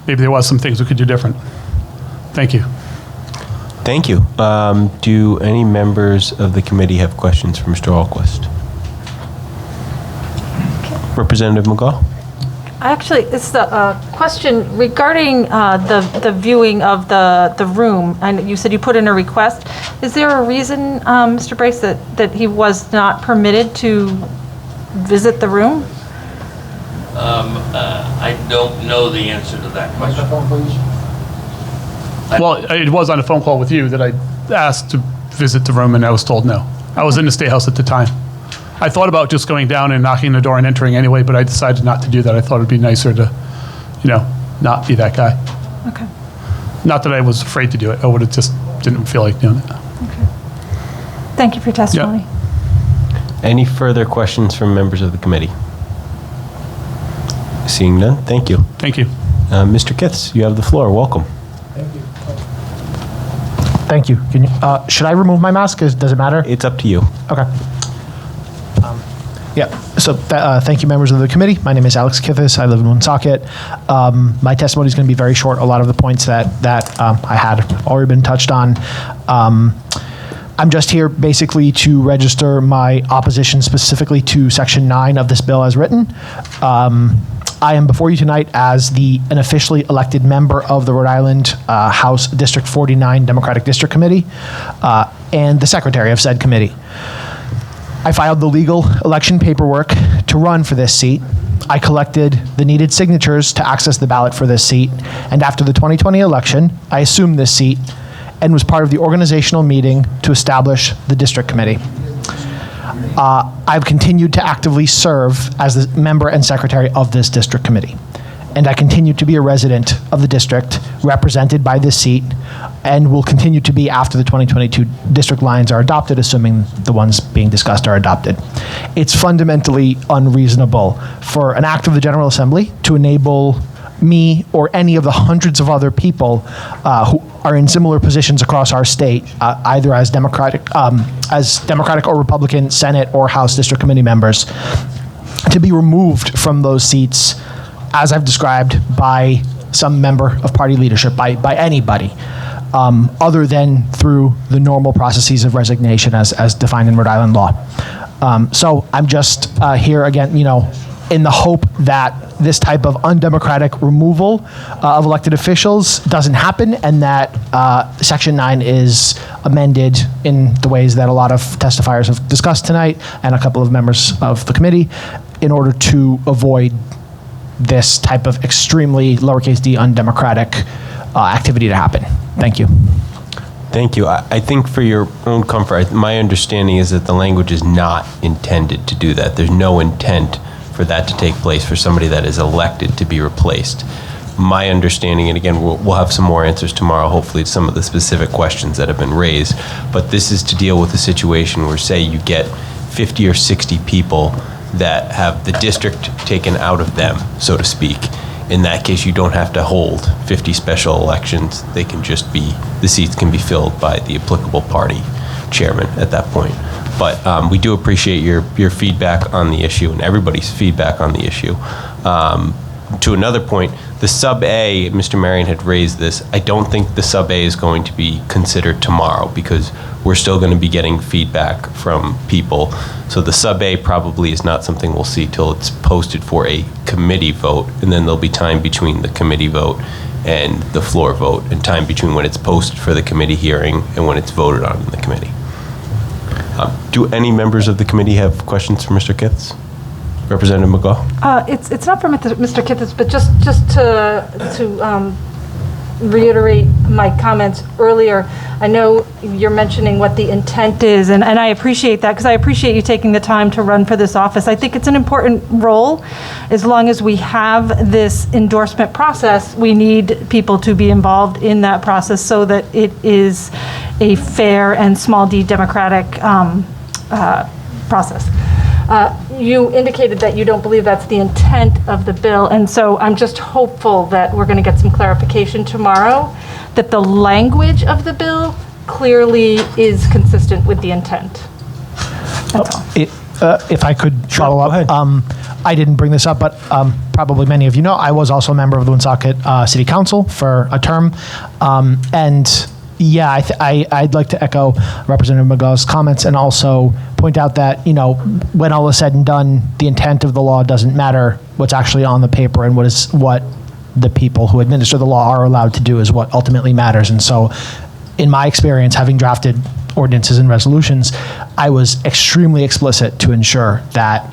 maybe there was some things we could do different. Thank you. Thank you. Do any members of the committee have questions for Mr. Allquist? Representative McGaugh? Actually, it's the question regarding the viewing of the room. And you said you put in a request. Is there a reason, Mr. Brace, that he was not permitted to visit the room? I don't know the answer to that question. Well, it was on a phone call with you that I asked to visit the room, and I was told no. I was in the State House at the time. I thought about just going down and knocking the door and entering anyway, but I decided not to do that. I thought it'd be nicer to, not be that guy. Okay. Not that I was afraid to do it. I would have just didn't feel like doing it. Okay. Thank you for your testimony. Yep. Any further questions from members of the committee? Seeing none, thank you. Thank you. Mr. Kiths, you have the floor. Welcome. Thank you. Thank you. Can you should I remove my mask? Does it matter? It's up to you. Okay. Yeah, so thank you, members of the committee. My name is Alex Kithis. I live in Woonsocket. My testimony is going to be very short. A lot of the points that I had already been touched on. I'm just here basically to register my opposition specifically to Section 9 of this bill as written. I am before you tonight as an officially elected member of the Rhode Island House District 49 Democratic District Committee and the secretary of said committee. I filed the legal election paperwork to run for this seat. I collected the needed signatures to access the ballot for this seat, and after the 2020 election, I assumed this seat and was part of the organizational meeting to establish the district committee. I've continued to actively serve as the member and secretary of this district committee, and I continue to be a resident of the district represented by this seat and will continue to be after the 2022 district lines are adopted, assuming the ones being discussed are adopted. It's fundamentally unreasonable for an act of the General Assembly to enable me or any of the hundreds of other people who are in similar positions across our state, either as Democratic or Republican Senate or House District Committee members, to be removed from those seats, as I've described, by some member of party leadership, by anybody, other than through the normal processes of resignation as defined in Rhode Island law. So I'm just here again, in the hope that this type of undemocratic removal of elected officials doesn't happen, and that Section 9 is amended in the ways that a lot of testifiers have discussed tonight and a couple of members of the committee in order to avoid this type of extremely lowercase d undemocratic activity to happen. Thank you. Thank you. I think for your own comfort, my understanding is that the language is not intended to do that. There's no intent for that to take place for somebody that is elected to be replaced. My understanding, and again, we'll have some more answers tomorrow, hopefully, to some of the specific questions that have been raised, but this is to deal with a situation where, say, you get 50 or 60 people that have the district taken out of them, so to speak. In that case, you don't have to hold 50 special elections. They can just be, the seats can be filled by the applicable party chairman at that point. But we do appreciate your feedback on the issue and everybody's feedback on the issue. To another point, the sub-A, Mr. Marion had raised this, I don't think the sub-A is going to be considered tomorrow because we're still going to be getting feedback from people. So the sub-A probably is not something we'll see till it's posted for a committee vote, and then there'll be time between the committee vote and the floor vote, and time between when it's posted for the committee hearing and when it's voted on in the committee. Do any members of the committee have questions for Mr. Kiths? Representative McGaugh? It's not for Mr. Kithis, but just to reiterate my comments earlier. I know you're mentioning what the intent is, and I appreciate that because I appreciate you taking the time to run for this office. I think it's an important role. As long as we have this endorsement process, we need people to be involved in that process so that it is a fair and small d democratic process. You indicated that you don't believe that's the intent of the bill, and so I'm just hopeful that we're going to get some clarification tomorrow, that the language of the bill clearly is consistent with the intent. That's all. If I could follow up, I didn't bring this up, but probably many of you know, I was also a member of the Woonsocket City Council for a term, and yeah, I'd like to echo Representative McGaugh's comments and also point out that, when all is said and done, the intent of the law doesn't matter. What's actually on the paper and what the people who administer the law are allowed to do is what ultimately matters. And so, in my experience, having drafted ordinances and resolutions, I was extremely explicit to ensure that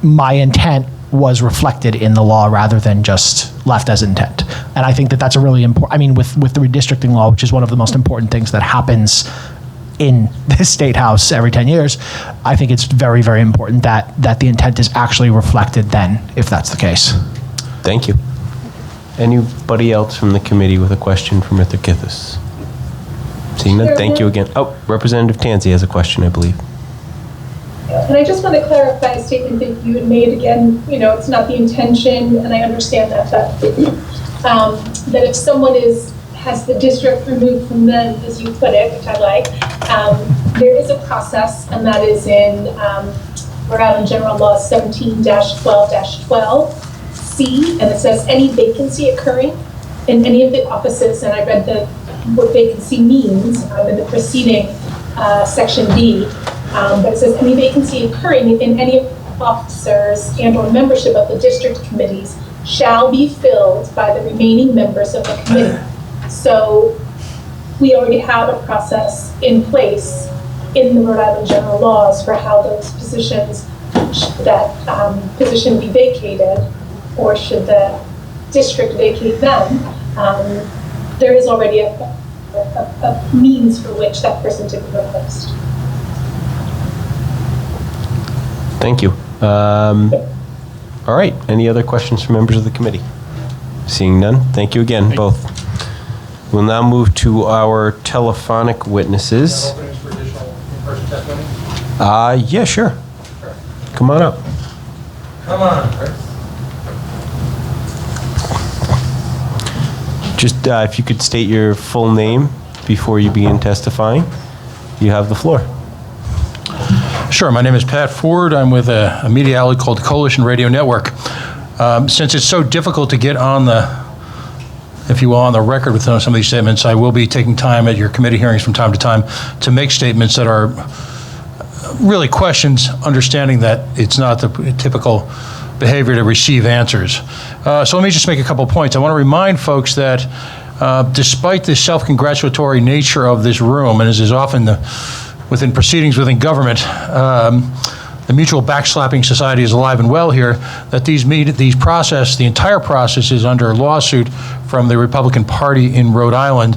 my intent was reflected in the law rather than just left as intent. And I think that that's a really important, with the redistricting law, which is one of the most important things that happens in this state house every 10 years, I think it's very, very important that the intent is actually reflected then, if that's the case. Thank you. Anybody else from the committee with a question for Mr. Kithis? Seeing none, thank you again. Oh, Representative Tansey has a question, I believe. And I just want to clarify a statement that you had made again. It's not the intention, and I understand that if someone has the district removed from them, as you put it, which I like. There is a process, and that is in Rhode Island General Law 17-12-12C, and it says any vacancy occurring in any of the offices, and I read what vacancy means in the preceding section D, but it says any vacancy occurring in any of the officers and or membership of the district committees shall be filled by the remaining members of the committee. So we already have a process in place in the Rhode Island general laws for how those positions, position be vacated, or should the district vacate them. There is already a means for which that person to be replaced. Thank you. All right, any other questions from members of the committee? Seeing none, thank you again, both. We'll now move to our telephonic witnesses. Yeah, sure. Come on up. Come on, Chris. Just if you could state your full name before you begin testifying. You have the floor. Sure, my name is Pat Ford. I'm with a media outlet called Coalition Radio Network. Since it's so difficult to get on the, if you will, on the record with some of these statements, I will be taking time at your committee hearings from time to time to make statements that are really questions, understanding that it's not the typical behavior to receive answers. So let me just make a couple points. I want to remind folks that despite the self-congratulatory nature of this room, and as is often within proceedings within government, the Mutual Backslapping Society is alive and well here, that the entire process is under a lawsuit from the Republican Party in Rhode Island.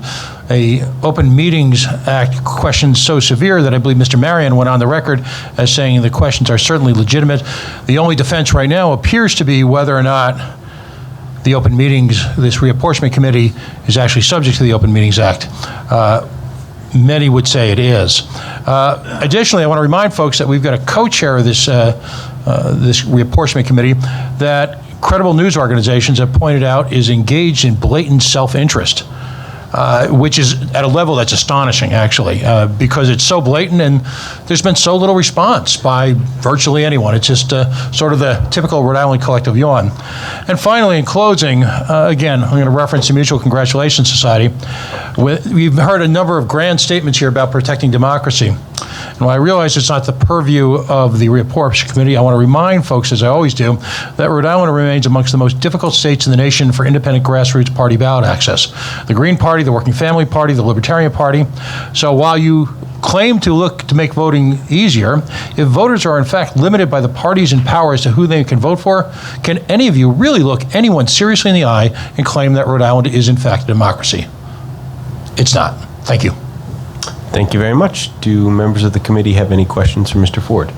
A Open Meetings Act question so severe that I believe Mr. Marion went on the record as saying the questions are certainly legitimate. The only defense right now appears to be whether or not the Open Meetings, this reapportionment committee, is actually subject to the Open Meetings Act. Many would say it is. Additionally, I want to remind folks that we've got a co-chair of this reapportionment committee that credible news organizations have pointed out is engaged in blatant self-interest, which is at a level that's astonishing, actually, because it's so blatant and there's been so little response by virtually anyone. It's just sort of the typical Rhode Island collective yawn. And finally, in closing, again, I'm going to reference the Mutual Congratulations Society. We've heard a number of grand statements here about protecting democracy. And while I realize it's not the purview of the reapportionment committee, I want to remind folks, as I always do, that Rhode Island remains amongst the most difficult states in the nation for independent grassroots party ballot access. The Green Party, the Working Family Party, the Libertarian Party. So while you claim to look to make voting easier, if voters are in fact limited by the parties in power as to who they can vote for, can any of you really look anyone seriously in the eye and claim that Rhode Island is in fact a democracy? It's not. Thank you. Thank you very much. Do members of the committee have any questions for Mr. Ford?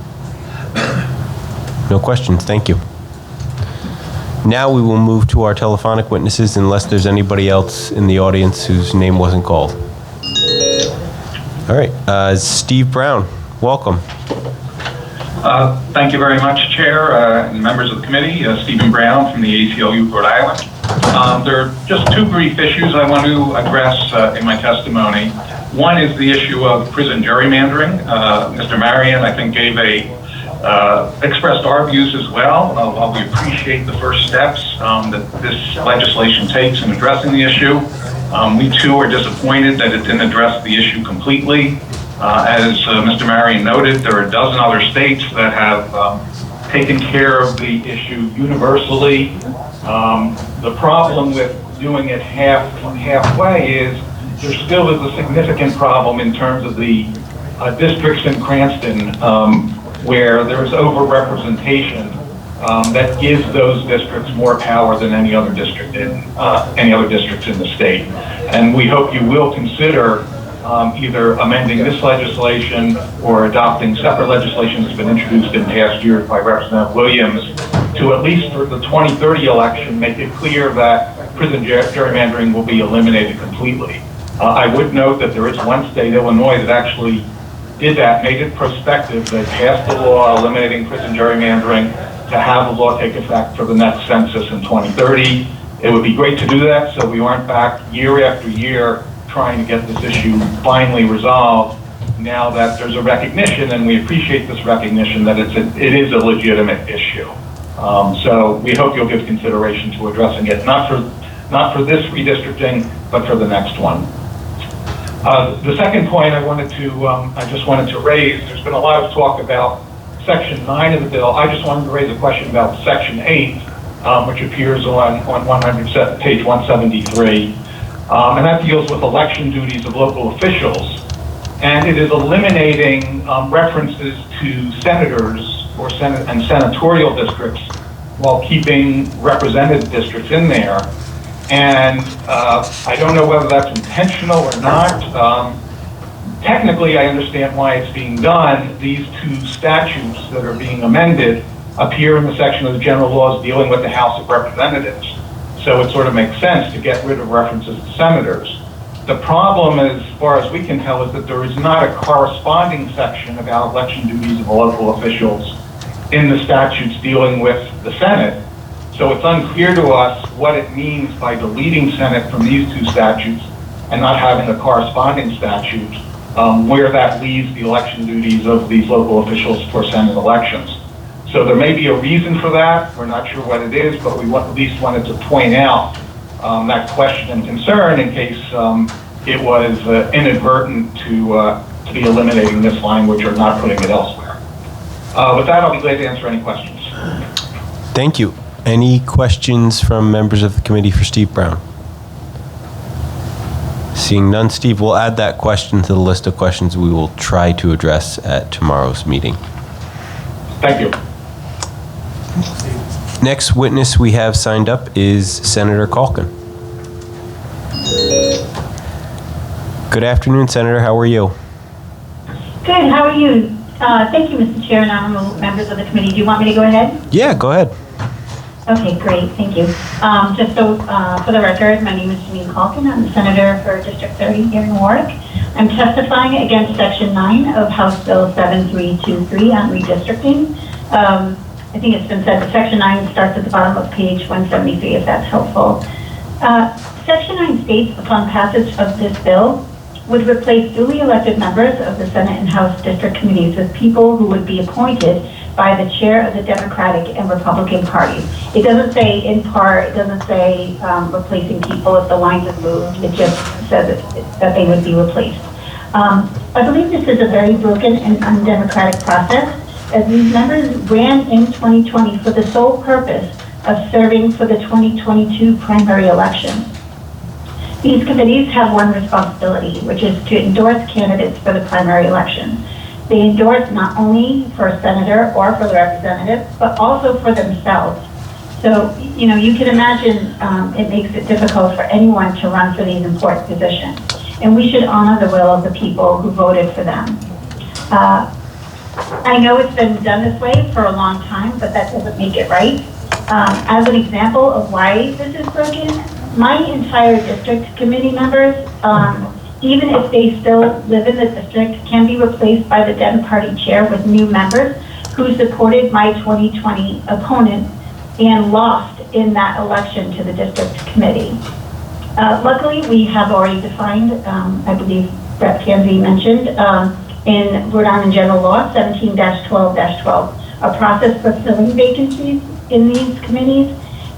No questions. Thank you. Now we will move to our telephonic witnesses unless there's anybody else in the audience whose name wasn't called. All right. Steve Brown, welcome. Thank you very much, Chair and members of the committee. Stephen Brown from the ACLU, Rhode Island. There are just two brief issues I want to address in my testimony. One is the issue of prison gerrymandering. Mr. Marion, I think, expressed our views as well. While we appreciate the first steps that this legislation takes in addressing the issue, we too are disappointed that it didn't address the issue completely. As Mr. Marion noted, there are a dozen other states that have taken care of the issue universally. The problem with doing it halfway is there still is a significant problem in terms of the districts in Cranston where there's overrepresentation that gives those districts more power than any other districts in the state. And we hope you will consider either amending this legislation or adopting separate legislation that's been introduced in past years by Representative Williams to, at least for the 2030 election, make it clear that prison gerrymandering will be eliminated completely. I would note that there is one state, Illinois, that actually did that, made it prospective. They passed the law eliminating prison gerrymandering to have the law take effect for the next census in 2030. It would be great to do that so we aren't back year after year trying to get this issue finally resolved now that there's a recognition, and we appreciate this recognition, that it is a legitimate issue. So we hope you'll give consideration to addressing it, not for this redistricting, but for the next one. The second point I just wanted to raise, there's been a lot of talk about Section 9 of the bill. I just wanted to raise a question about Section 8, which appears on page 173. And that deals with election duties of local officials. And it is eliminating references to senators or senatorial districts while keeping representative districts in there. And I don't know whether that's intentional or not. Technically, I understand why it's being done. These two statutes that are being amended appear in the section of the general laws dealing with the House of Representatives. So it sort of makes sense to get rid of references to senators. The problem, as far as we can tell, is that there is not a corresponding section about election duties of local officials in the statutes dealing with the Senate. So it's unclear to us what it means by deleting Senate from these two statutes and not having a corresponding statute where that leaves the election duties of these local officials for Senate elections. So there may be a reason for that. We're not sure what it is, but we at least wanted to point out that question and concern in case it was inadvertent to be eliminating this language or not putting it elsewhere. With that, I'll be glad to answer any questions. Thank you. Any questions from members of the committee for Steve Brown? Seeing none, Steve, we'll add that question to the list of questions we will try to address at tomorrow's meeting. Thank you. Next witness we have signed up is Senator Culkin. Good afternoon, Senator. How are you? Good. How are you? Thank you, Mr. Chair and honorable members of the committee. Do you want me to go ahead? Yeah, go ahead. Okay, great. Thank you. Just so for the record, my name is Helene Cummins. I'm the senator for District 30 here in Warwick. I'm testifying against Section 9 of House Bill 7323 on redistricting. I think it's been said that Section 9 starts at the bottom of page 173, if that's helpful. Section 9 states, upon passage of this bill, would replace duly elected members of the Senate and House district committees with people who would be appointed by the chair of the Democratic and Republican parties. It doesn't say in part, it doesn't say replacing people if the lines have moved. It just says that they would be replaced. I believe this is a very broken and undemocratic process, as these members ran in 2020 for the sole purpose of serving for the 2022 primary election. These committees have one responsibility, which is to endorse candidates for the primary election. They endorse not only for a senator or for the representative, but also for themselves. So, you know, you can imagine it makes it difficult for anyone to run for these important positions. And we should honor the will of the people who voted for them. I know it's been done this way for a long time, but that doesn't make it right. As an example of why this is broken, my entire district committee members, even if they still live in the district, can be replaced by the Dem Party chair with new members who supported my 2020 opponent and lost in that election to the district committee. Luckily, we have already defined, I believe Rep. Tansey mentioned, in Rhode Island General Law 17-12-12, a process for filling vacancies in these committees.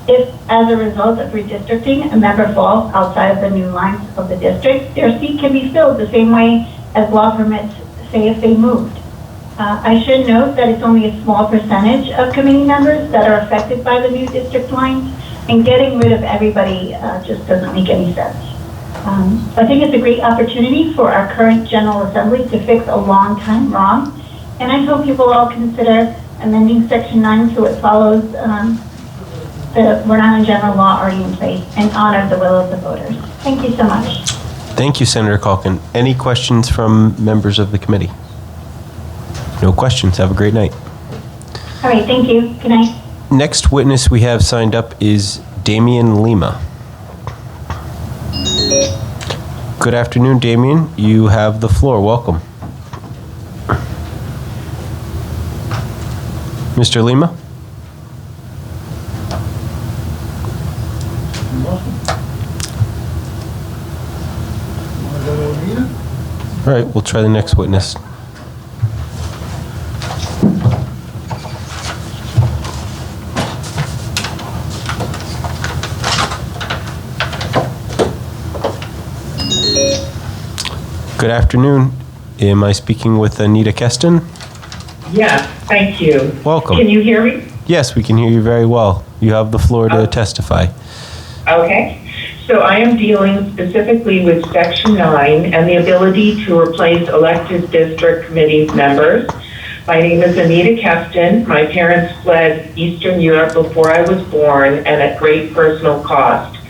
If, as a result of redistricting, a member falls outside of the new lines of the district, their seat can be filled the same way as law permits, say if they moved. I should note that it's only a small percentage of committee members that are affected by the new district lines, and getting rid of everybody just doesn't make any sense. I think it's a great opportunity for our current General Assembly to fix a long time wrong, and I hope you will all consider amending Section 9 so it follows the Rhode Island General Law already in place and honor the will of the voters. Thank you so much. Thank you, Senator Culkin. Any questions from members of the committee? No questions. Have a great night. All right, thank you. Good night. Next witness we have signed up is Damian Lima. Good afternoon, Damian. You have the floor. Welcome. Mr. Lima? All right, we'll try the next witness. Good afternoon. Am I speaking with Anita Keston? Yes, thank you. Welcome. Can you hear me? Yes, we can hear you very well. You have the floor to testify. Okay. So I am dealing specifically with Section 9 and the ability to replace elected district committee members. My name is Anita Keston. My parents fled Eastern Europe before I was born and at great personal cost.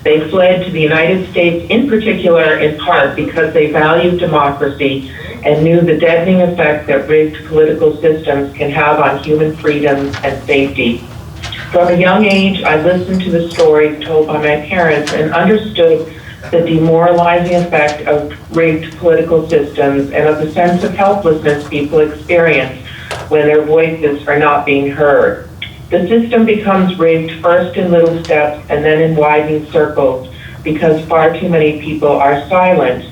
They fled to the United States in particular in part because they valued democracy and knew the deadening effect that rigged political systems can have on human freedoms and safety. From a young age, I listened to the stories told by my parents and understood the demoralizing effect of rigged political systems and of the sense of helplessness people experience when their voices are not being heard. The system becomes rigged first in little steps and then in widening circles because far too many people are silent.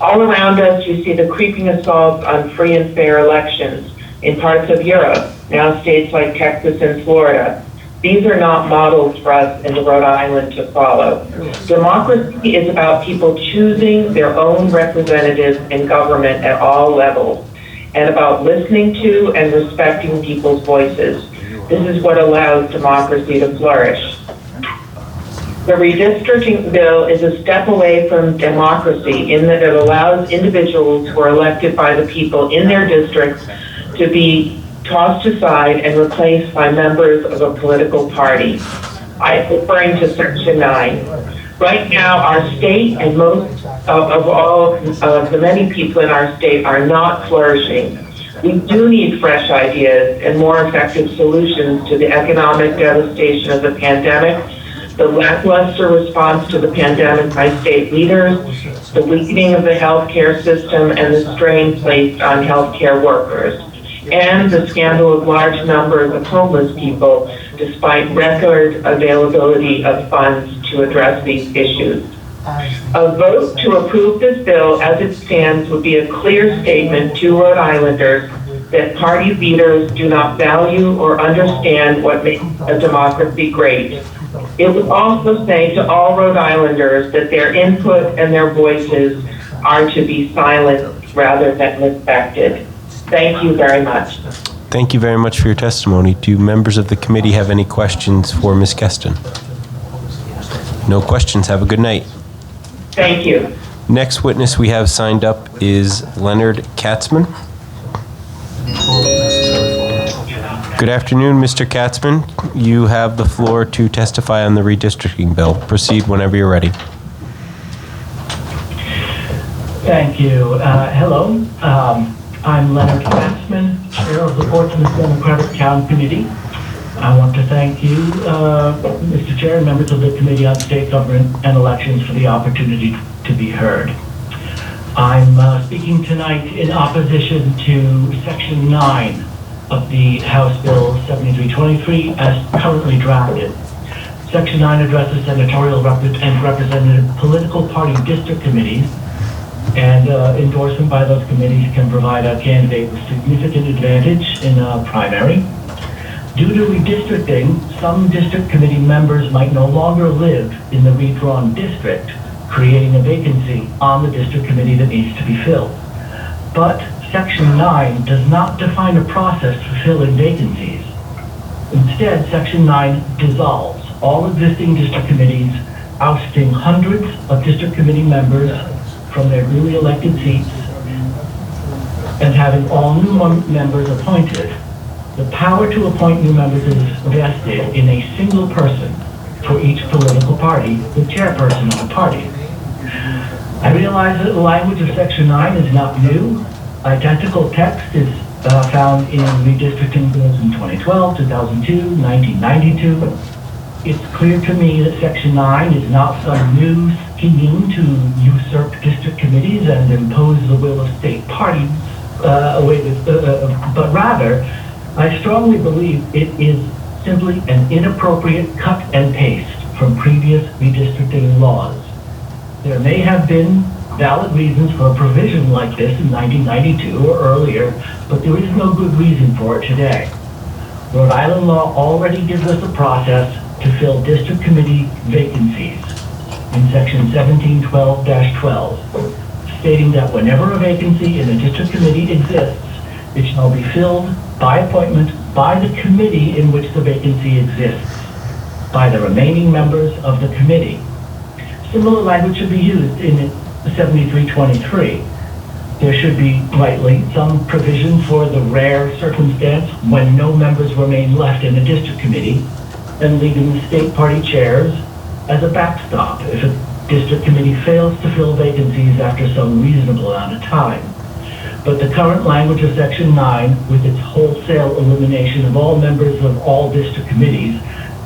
All around us, you see the creeping assaults on free and fair elections in parts of Europe, now states like Texas and Florida. These are not models for us in Rhode Island to follow. Democracy is about people choosing their own representatives in government at all levels, and about listening to and respecting people's voices. This is what allows democracy to flourish. The Redistricting Bill is a step away from democracy in that it allows individuals who are elected by the people in their districts to be tossed aside and replaced by members of a political party. I'm referring to Section 9. Right now, our state and most of all of the many people in our state are not flourishing. We do need fresh ideas and more effective solutions to the economic devastation of the pandemic, the lackluster response to the pandemic by state leaders, the weakening of the healthcare system and the strain placed on healthcare workers, and the scandal of large numbers of homeless people despite record availability of funds to address these issues. A vote to approve this bill as it stands would be a clear statement to Rhode Islanders that party leaders do not value or understand what makes a democracy great. It would also say to all Rhode Islanders that their input and their voices are to be silenced rather than respected. Thank you very much. Thank you very much for your testimony. Do members of the committee have any questions for Ms. Keston? No questions. Have a good night. Thank you. Next witness we have signed up is Leonard Katzman. Good afternoon, Mr. Katzman. You have the floor to testify on the redistricting bill. Proceed whenever you're ready. Thank you. Hello. I'm Leonard Katzman, Chair of the Portsmouth Democratic Town Committee. I want to thank you, Mr. Chair, and members of the Committee on State Government and Elections for the opportunity to be heard. I'm speaking tonight in opposition to Section 9 of the House Bill 7323 as currently drafted. Section 9 addresses senatorial and representative political party district committees, and endorsement by those committees can provide a candidate with significant advantage in a primary. Due to redistricting, some district committee members might no longer live in the redrawn district, creating a vacancy on the district committee that needs to be filled. But Section 9 does not define a process for filling vacancies. Instead, Section 9 dissolves all existing district committees, ousting hundreds of district committee members from their newly elected seats and having all new members appointed. The power to appoint new members is vested in a single person for each political party, the chairperson of the party. I realize that the language of Section 9 is not new. Identical text is found in redistricting bills in 2012, 2002, 1992. It's clear to me that Section 9 is not some new scheme to usurp district committees and impose the will of state parties, but rather, I strongly believe it is simply an inappropriate cut and paste from previous redistricting laws. There may have been valid reasons for a provision like this in 1992 or earlier, but there is no good reason for it today. Rhode Island law already gives us a process to fill district committee vacancies in section 1712-12, stating that whenever a vacancy in a district committee exists, it shall be filled by appointment by the committee in which the vacancy exists, by the remaining members of the committee. Similar language should be used in 7323. There should be, rightly, some provision for the rare circumstance when no members remain left in a district committee, and leaving the state party chairs as a backstop if a district committee fails to fill vacancies after some reasonable amount of time. But the current language of Section 9, with its wholesale elimination of all members of all district committees,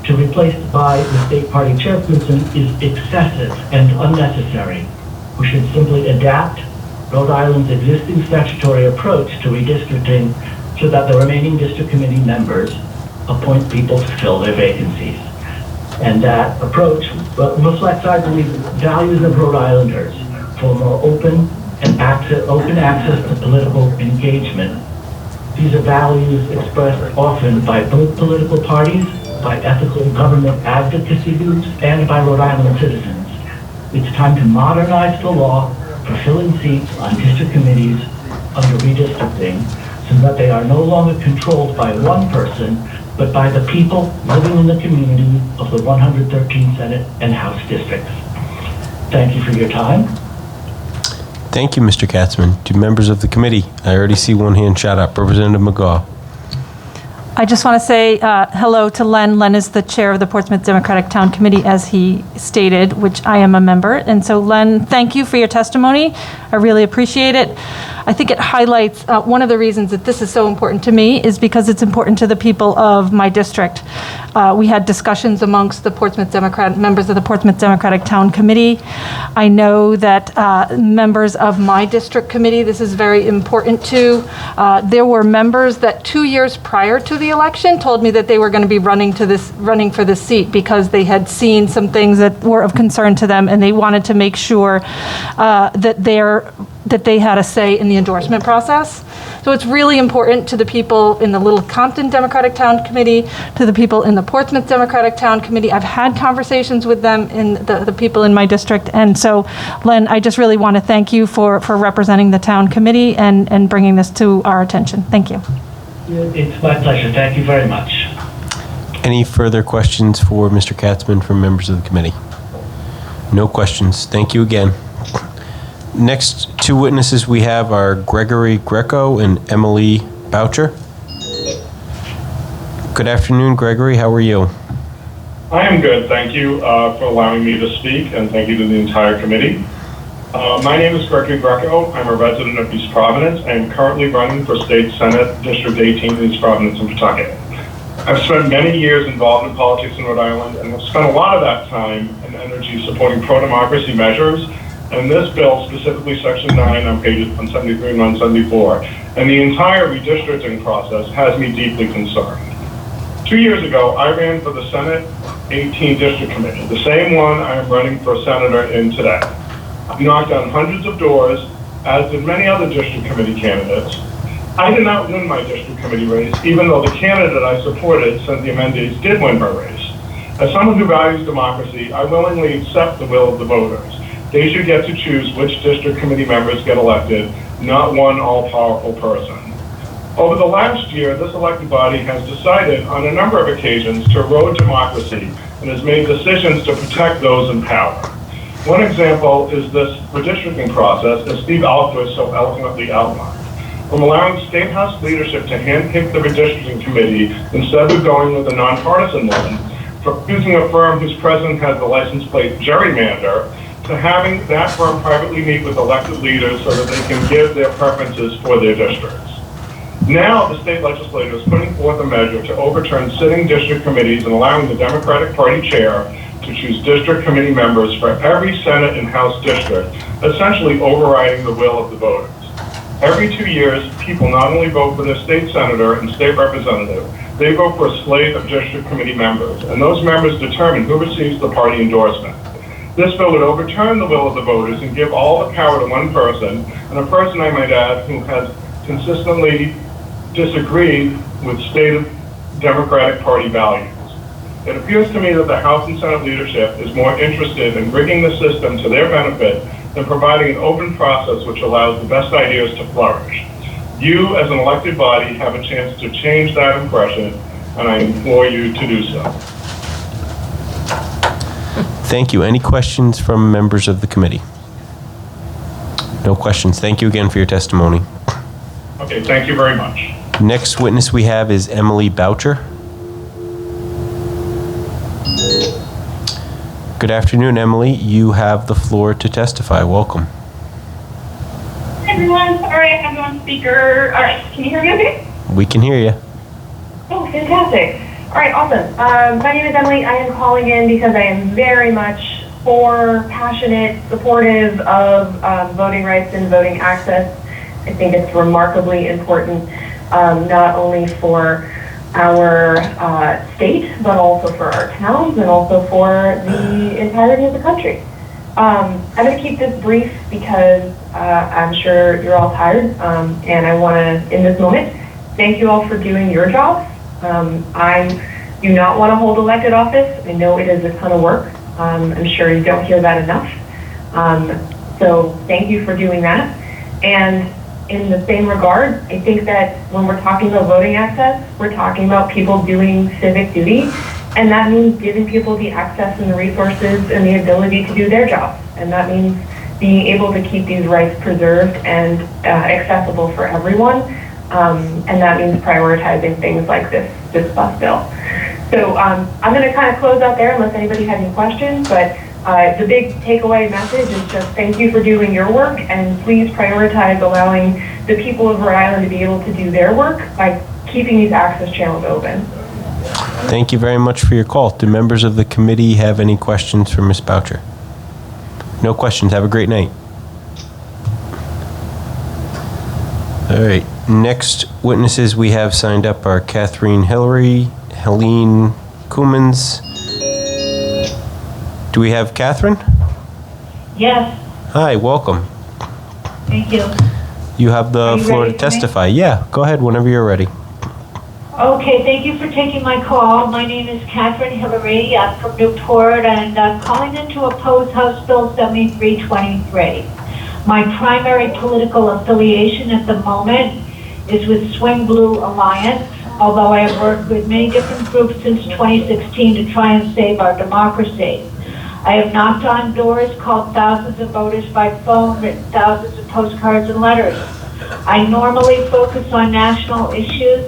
to replace by the state party chairperson is excessive and unnecessary. We should simply adapt Rhode Island's existing statutory approach to redistricting so that the remaining district committee members appoint people to fill their vacancies. And that approach reflects, I believe, the values of Rhode Islanders for more open access to political engagement. These are values expressed often by both political parties, by ethical government advocacy groups, and by Rhode Island citizens. It's time to modernize the law for filling seats on district committees under redistricting so that they are no longer controlled by one person, but by the people living in the community of the 113 Senate and House districts. Thank you for your time. Thank you, Mr. Katzman. Do members of the committee? I already see one hand shot up. Representative McGaugh. I just want to say hello to Len. Len is the chair of the Portsmouth Democratic Town Committee, as he stated, which I am a member. And so, Len, thank you for your testimony. I really appreciate it. I think it highlights one of the reasons that this is so important to me is because it's important to the people of my district. We had discussions amongst the members of the Portsmouth Democratic Town Committee. I know that members of my district committee, this is very important to. There were members that 2 years prior to the election told me that they were going to be running for this seat because they had seen some things that were of concern to them, and they wanted to make sure that they had a say in the endorsement process. So it's really important to the people in the Little Compton Democratic Town Committee, to the people in the Portsmouth Democratic Town Committee. I've had conversations with them, in the people in my district. And so, Len, I just really want to thank you for representing the town committee and bringing this to our attention. Thank you. It's my pleasure. Thank you very much. Any further questions for Mr. Katzman from members of the committee? No questions. Thank you again. Next two witnesses we have are Gregory Greco and Emily Boucher. Good afternoon, Gregory. How are you? I am good. Thank you for allowing me to speak, and thank you to the entire committee. My name is Gregory Greco. I'm a resident of East Providence. I am currently running for State Senate District 18 in East Providence and Pawtucket. I've spent many years involved in politics in Rhode Island, and have spent a lot of that time and energy supporting pro-democracy measures. And this bill, specifically Section 9 on pages 173 and 174, and the entire redistricting process has me deeply concerned. 2 years ago, I ran for the Senate 18 District Committee, the same one I am running for senator in today. I knocked on hundreds of doors, as did many other District Committee candidates. I did not win my District Committee race, even though the candidate I supported, Cynthia Mendes, did win her race. As someone who values democracy, I willingly accept the will of the voters. They should get to choose which district committee members get elected, not one all-powerful person. Over the last year, this elected body has decided on a number of occasions to erode democracy and has made decisions to protect those in power. One example is this redistricting process, as Steve Allquist so eloquently outlined. From allowing State House leadership to handpick the redistricting committee instead of going with a nonpartisan one, from using a firm whose president has the license plate gerrymander, to having that firm privately meet with elected leaders so that they can give their preferences for their districts. Now the state legislature is putting forth a measure to overturn sitting district committees and allowing the Democratic Party chair to choose district committee members for every Senate and House district, essentially overriding the will of the voters. Every 2 years, people not only vote for their state senator and state representative, They vote for a slate of district committee members, and those members determine who receives the party endorsement. This bill would overturn the will of the voters and give all the power to one person, and a person, I might add, who has consistently disagreed with stated Democratic Party values. It appears to me that the House and Senate leadership is more interested in rigging the system to their benefit than providing an open process which allows the best ideas to flourish. You, as an elected body, have a chance to change that impression, and I implore you to do so. Thank you. Any questions from members of the committee? No questions. Thank you again for your testimony. Okay, thank you very much. Next witness we have is Emily Boucher. Good afternoon, Emily. You have the floor to testify. Welcome. Hey everyone. All right, I'm on speaker. All right, can you hear me okay? We can hear you. Oh, fantastic. All right, awesome. My name is Emily. I am calling in because I am very much passionate, supportive of voting rights and voting access. I think it's remarkably important, not only for our state, but also for our towns and also for the entirety of the country. I'm going to keep this brief because I'm sure you're all tired, and I want to, in this moment, thank you all for doing your job. I do not want to hold elected office. I know it is a ton of work. I'm sure you don't hear that enough. So thank you for doing that. And in the same regard, I think that when we're talking about voting access, we're talking about people doing civic duty, and that means giving people the access and the resources and the ability to do their jobs. And that means being able to keep these rights preserved and accessible for everyone. And that means prioritizing things like this bus bill. So I'm going to kind of close out there unless anybody has any questions, but the big takeaway message is just thank you for doing your work, and please prioritize allowing the people of Rhode Island to be able to do their work by keeping these access channels open. Thank you very much for your call. Do members of the committee have any questions for Ms. Boucher? No questions. Have a great night. All right. Next witnesses we have signed up are Catherine Hillary, Helene Cummins. Do we have Catherine? Yes, Hi, welcome. thank you. You have the Are you floor ready to for me? testify. Yeah, go ahead whenever you're ready. Okay, thank you for taking my call. My name is Catherine Hillary. I'm from Newport, and I'm calling in to oppose House Bill 7323. My primary political affiliation at the moment is with Swing Blue Alliance, although I have worked with many different groups since 2016 to try and save our democracy. I have knocked on doors, called thousands of voters by phone, written thousands of postcards and letters. I normally focus on national issues,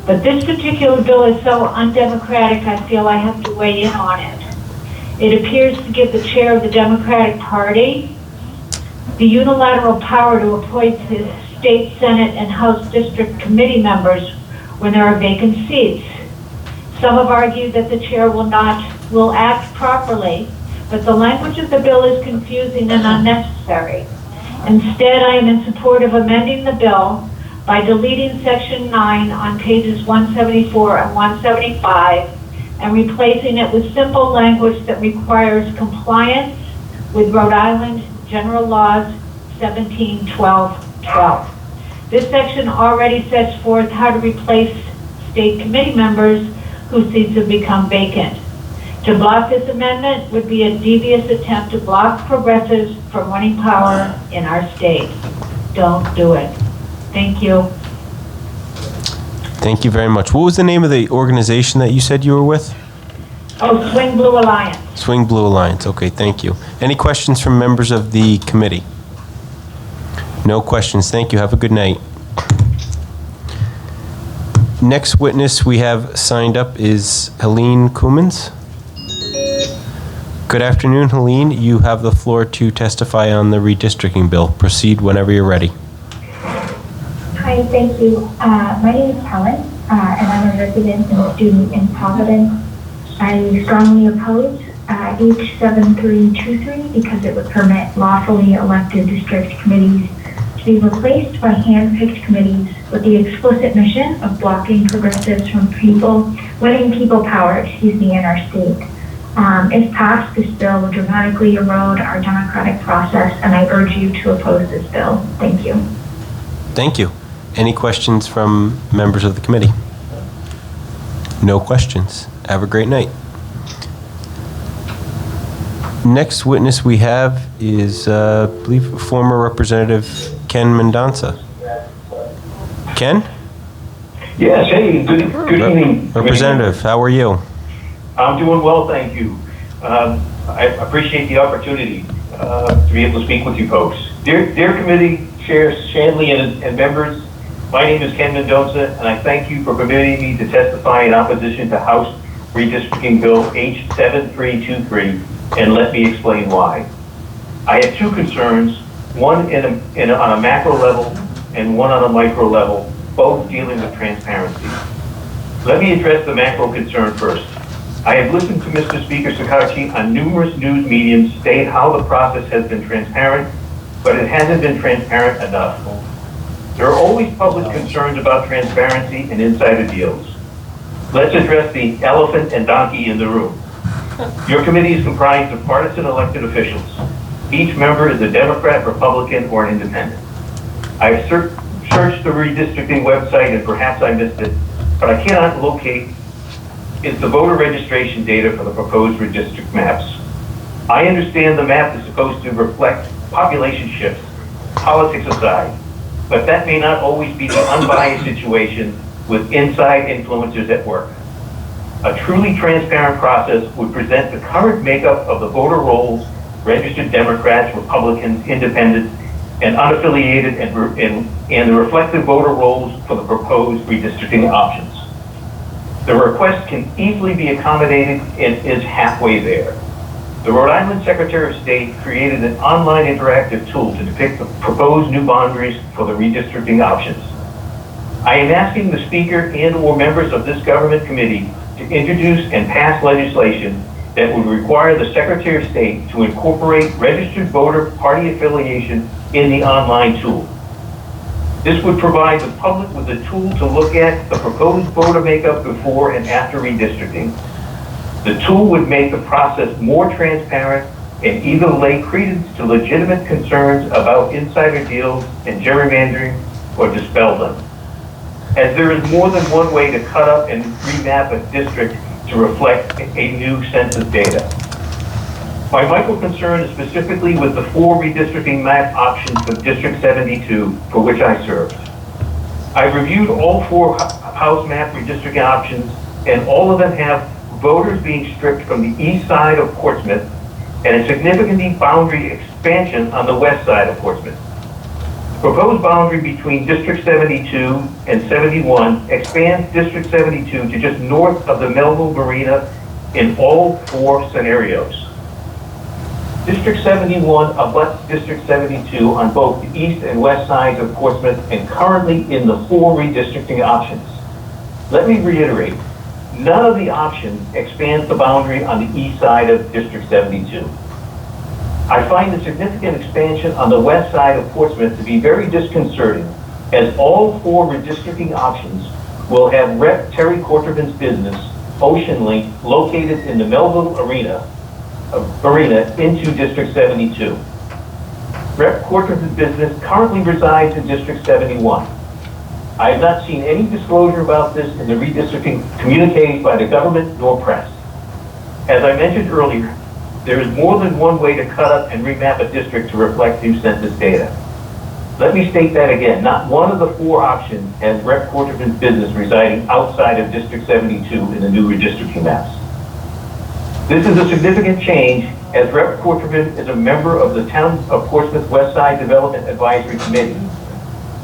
but this particular bill is so undemocratic, I feel I have to weigh in on it. It appears to give the chair of the Democratic Party the unilateral power to appoint his state Senate and House District Committee members when there are vacant seats. Some have argued that the chair will act properly, but the language of the bill is confusing and unnecessary. Instead, I am in support of amending the bill by deleting Section 9 on pages 174 and 175 and replacing it with simple language that requires compliance with Rhode Island General Laws 1712-12. This section already sets forth how to replace state committee members whose seats have become vacant. To block this amendment would be a devious attempt to block progressives from winning power in our state. Don't do it. Thank you. Thank you very much. What was the name of the organization that you said you were with? Oh, Swing Blue Alliance. Swing Blue Alliance. Okay, thank you. Any questions from members of the committee? No questions. Thank you. Have a good night. Next witness we have signed up is Helene Cummins. Good afternoon, Helene. You have the floor to testify on the redistricting bill. Proceed whenever you're ready. Hi, thank you. My name is Helen, and I'm a resident and student in Providence. I strongly oppose H7323 because it would permit lawfully elected district committees to be replaced by hand-picked committees with the explicit mission of blocking progressives from winning people power, in our state. If passed, this bill will dramatically erode our democratic process, and I urge you to oppose this bill. Thank you. Thank you. Any questions from members of the committee? No questions. Have a great night. Next witness we have is, I believe, former Representative Ken Mendonça. Ken? Yes, hey, good evening. Representative, how are you? I'm doing well, thank you. I appreciate the opportunity to be able to speak with you folks. Dear committee chairs, Shanley, and members, my name is Ken Mendonça, and I thank you for permitting me to testify in opposition to House Redistricting Bill H7323, and let me explain why. I have two concerns, one on a macro level and one on a micro level, both dealing with transparency. Let me address the macro concern first. I have listened to Mr. Speaker Sakachi on numerous news mediums state how the process has been transparent, but it hasn't been transparent enough. There are always public concerns about transparency and insider deals. Let's address the elephant and donkey in the room. Your committee is comprised of partisan elected officials. Each member is a Democrat, Republican, or an independent. I've searched the redistricting website, and perhaps I missed it, but I cannot locate is the voter registration data for the proposed redistrict maps. I understand the map is supposed to reflect population shifts, politics aside, but that may not always be the unbiased situation with inside influencers at work. A truly transparent process would present the current makeup of the voter rolls, registered Democrats, Republicans, independents, and unaffiliated, and the reflective voter rolls for the proposed redistricting options. The request can easily be accommodated and is halfway there. The Rhode Island Secretary of State created an online interactive tool to depict the proposed new boundaries for the redistricting options. I am asking the Speaker and/or members of this government committee to introduce and pass legislation that would require the Secretary of State to incorporate registered voter party affiliation in the online tool. This would provide the public with a tool to look at the proposed voter makeup before and after redistricting. The tool would make the process more transparent and either lay credence to legitimate concerns about insider deals and gerrymandering or dispel them. As there is more than one way to cut up and remap a district to reflect a new census data. My micro concern is specifically with the 4 redistricting map options for District 72, for which I served. I've reviewed all 4 House map redistricting options, and all of them have voters being stripped from the east side of Portsmouth and a significant boundary expansion on the west side of Portsmouth. The proposed boundary between District 72 and 71 expands District 72 to just north of the Melville Marina in all 4 scenarios. District 71 abuts District 72 on both the east and west sides of Portsmouth and currently in the 4 redistricting options. Let me reiterate, none of the options expands the boundary on the east side of District 72. I find the significant expansion on the west side of Portsmouth to be very disconcerting, as all 4 redistricting options will have Rep. Terry Corterman's business, Ocean Link, located in the Melville Arena into District 72. Rep. Corterman's business currently resides in District 71. I have not seen any disclosure about this in the redistricting communiques by the government nor press. As I mentioned earlier, there is more than one way to cut up and remap a district to reflect new census data. Let me state that again. Not one of the 4 options has Rep. Corterman's business residing outside of District 72 in the new redistricting maps. This is a significant change, as Rep. Corterman is a member of the Town of Portsmouth West Side Development Advisory Committee.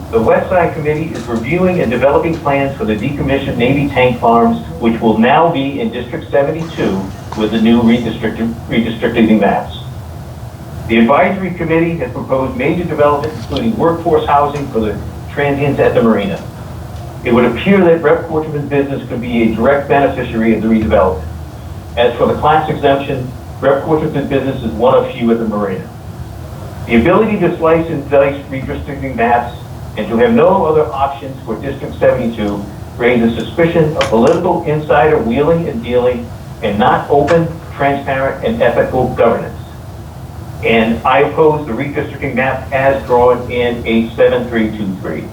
The West Side Committee is reviewing and developing plans for the decommissioned Navy tank farms, which will now be in District 72 with the new redistricting maps. The Advisory Committee has proposed major developments, including workforce housing for the transients at the marina. It would appear that Rep. Corterman's business could be a direct beneficiary of the redevelopment. As for the class exemption, Rep. Corterman's business is one of few at the marina. The ability to slice and dice redistricting maps and to have no other options for District 72 raises suspicion of political insider wheeling and dealing and not open, transparent, and ethical governance. And I oppose the redistricting map as drawn in H7323.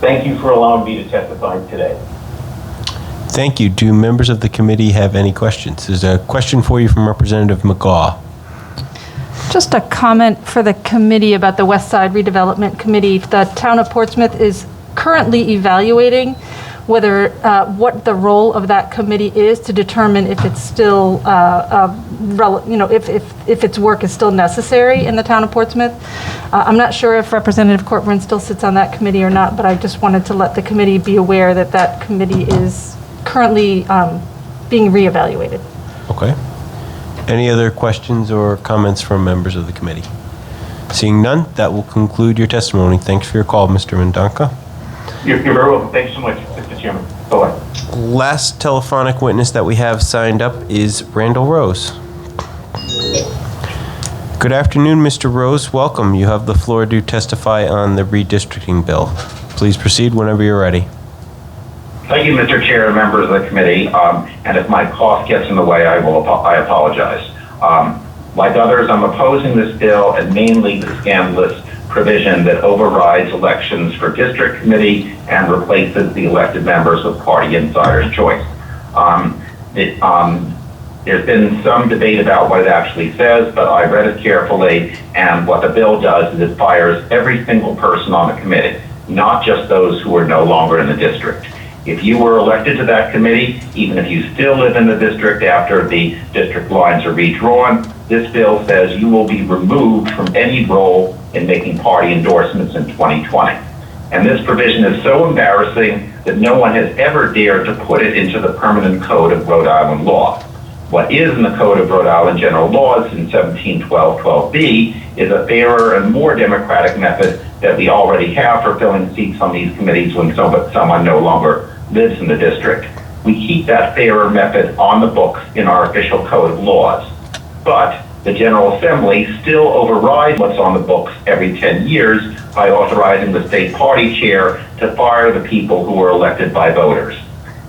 Thank you for allowing me to testify today. Thank you. Do members of the committee have any questions? There's a question for you from Representative McGaugh. Just a comment for the committee about the West Side Redevelopment Committee. The town of Portsmouth is currently evaluating whether, what the role of that committee is to determine if it's still, if its work is still necessary in the town of Portsmouth. I'm not sure if Representative Corcoran still sits on that committee or not, but I just wanted to let the committee be aware that that committee is currently being reevaluated. Okay. Any other questions or comments from members of the committee? Seeing none, that will conclude your testimony. Thanks for your call, Mr. Mendonca. You're very welcome. Thanks so much, Mr. Chairman. Bye-bye. Last telephonic witness that we have signed up is Randall Rose. Good afternoon, Mr. Rose. Welcome. You have the floor to testify on the redistricting bill. Please proceed whenever you're ready. Thank you, Mr. Chair and members of the committee. And if my cough gets in the way, I apologize. Like others, I'm opposing this bill and mainly the scandalous provision that overrides elections for district committee and replaces the elected members with party insider's choice. There's been some debate about what it actually says, but I read it carefully, and what the bill does is it fires every single person on the committee, not just those who are no longer in the district. If you were elected to that committee, even if you still live in the district after the district lines are redrawn, this bill says you will be removed from any role in making party endorsements in 2020. And this provision is so embarrassing that no one has ever dared to put it into the permanent code of Rhode Island law. What is in the Code of Rhode Island General Laws in 1712-12B is a fairer and more democratic method that we already have for filling seats on these committees when someone no longer lives in the district. We keep that fairer method on the books in our official Code of Laws. But the General Assembly still overrides what's on the books every 10 years by authorizing the state party chair to fire the people who were elected by voters.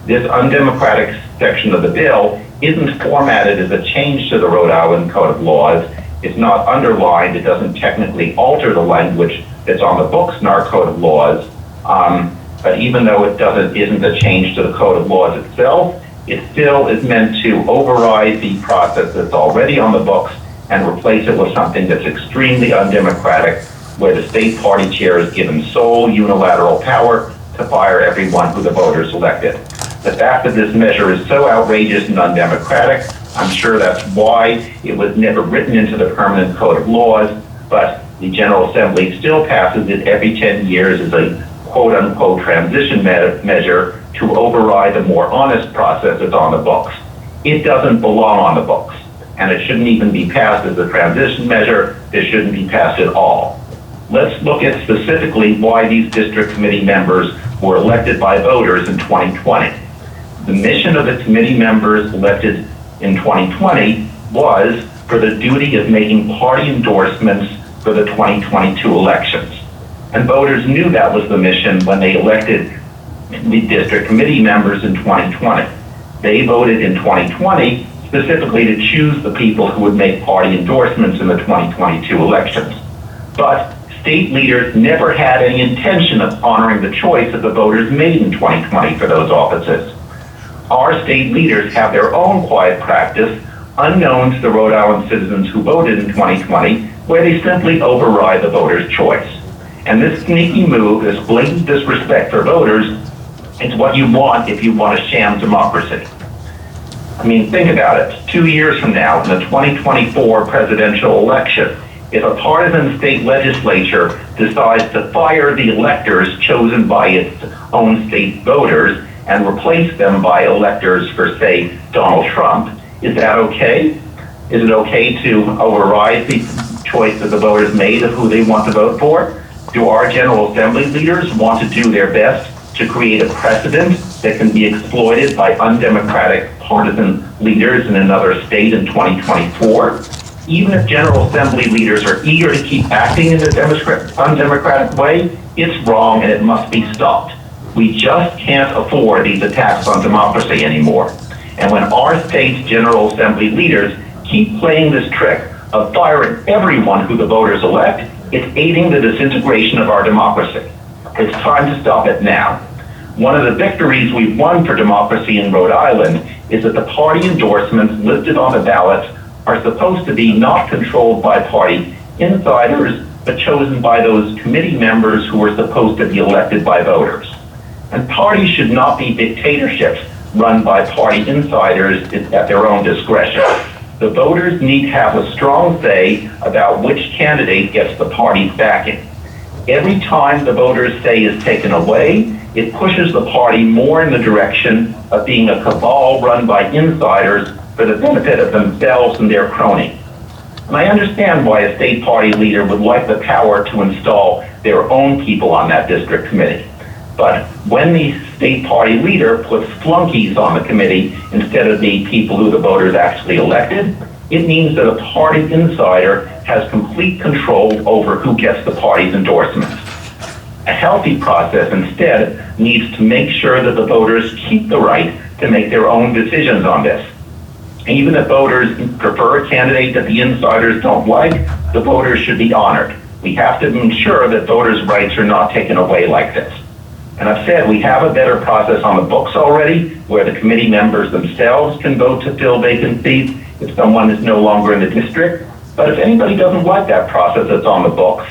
This undemocratic section of the bill isn't formatted as a change to the Rhode Island Code of Laws. It's not underlined. It doesn't technically alter the language that's on the books in our Code of Laws. But even though it isn't a change to the Code of Laws itself, it still is meant to override the process that's already on the books and replace it with something that's extremely undemocratic, where the state party chair is given sole unilateral power to fire everyone who the voters elected. The fact that this measure is so outrageous and undemocratic, I'm sure that's why it was never written into the permanent Code of Laws, but the General Assembly still passes it every 10 years as a quote-unquote transition measure to override the more honest process that's on the books. It doesn't belong on the books, and it shouldn't even be passed as a transition measure. It shouldn't be passed at all. Let's look at specifically why these district committee members were elected by voters in 2020. The mission of the committee members elected in 2020 was for the duty of making party endorsements for the 2022 elections. And voters knew that was the mission when they elected the district committee members in 2020. They voted in 2020 specifically to choose the people who would make party endorsements in the 2022 elections. But state leaders never had any intention of honoring the choice that the voters made in 2020 for those offices. Our state leaders have their own quiet practice, unknown to the Rhode Island citizens who voted in 2020, where they simply override the voters' choice. And this sneaky move, this blatant disrespect for voters, is what you want if you want a sham democracy. I mean, think about it. 2 years from now, in the 2024 presidential election, if a partisan state legislature decides to fire the electors chosen by its own state voters and replace them by electors for, say, Donald Trump, is that okay? Is it okay to override the choice that the voters made of who they want to vote for? Do our General Assembly leaders want to do their best to create a precedent that can be exploited by undemocratic partisan leaders in another state in 2024? Even if General Assembly leaders are eager to keep acting in this undemocratic way, it's wrong and it must be stopped. We just can't afford these attacks on democracy anymore. And when our state's General Assembly leaders keep playing this trick of firing everyone who the voters elect, it's aiding the disintegration of our democracy. It's time to stop it now. One of the victories we've won for democracy in Rhode Island is that the party endorsements listed on the ballots are supposed to be not controlled by party insiders, but chosen by those committee members who are supposed to be elected by voters. And parties should not be dictatorships run by party insiders at their own discretion. The voters need to have a strong say about which candidate gets the party's backing. Every time the voters' say is taken away, it pushes the party more in the direction of being a cabal run by insiders for the benefit of themselves and their cronies. And I understand why a state party leader would like the power to install their own people on that district committee. But when the state party leader puts flunkies on the committee instead of the people who the voters actually elected, it means that a party insider has complete control over who gets the party's endorsements. A healthy process instead needs to make sure that the voters keep the right to make their own decisions on this. Even if voters prefer a candidate that the insiders don't like, the voters should be honored. We have to ensure that voters' rights are not taken away like this. And I've said we have a better process on the books already, where the committee members themselves can vote to fill vacant seats if someone is no longer in the district. But if anybody doesn't like that process that's on the books,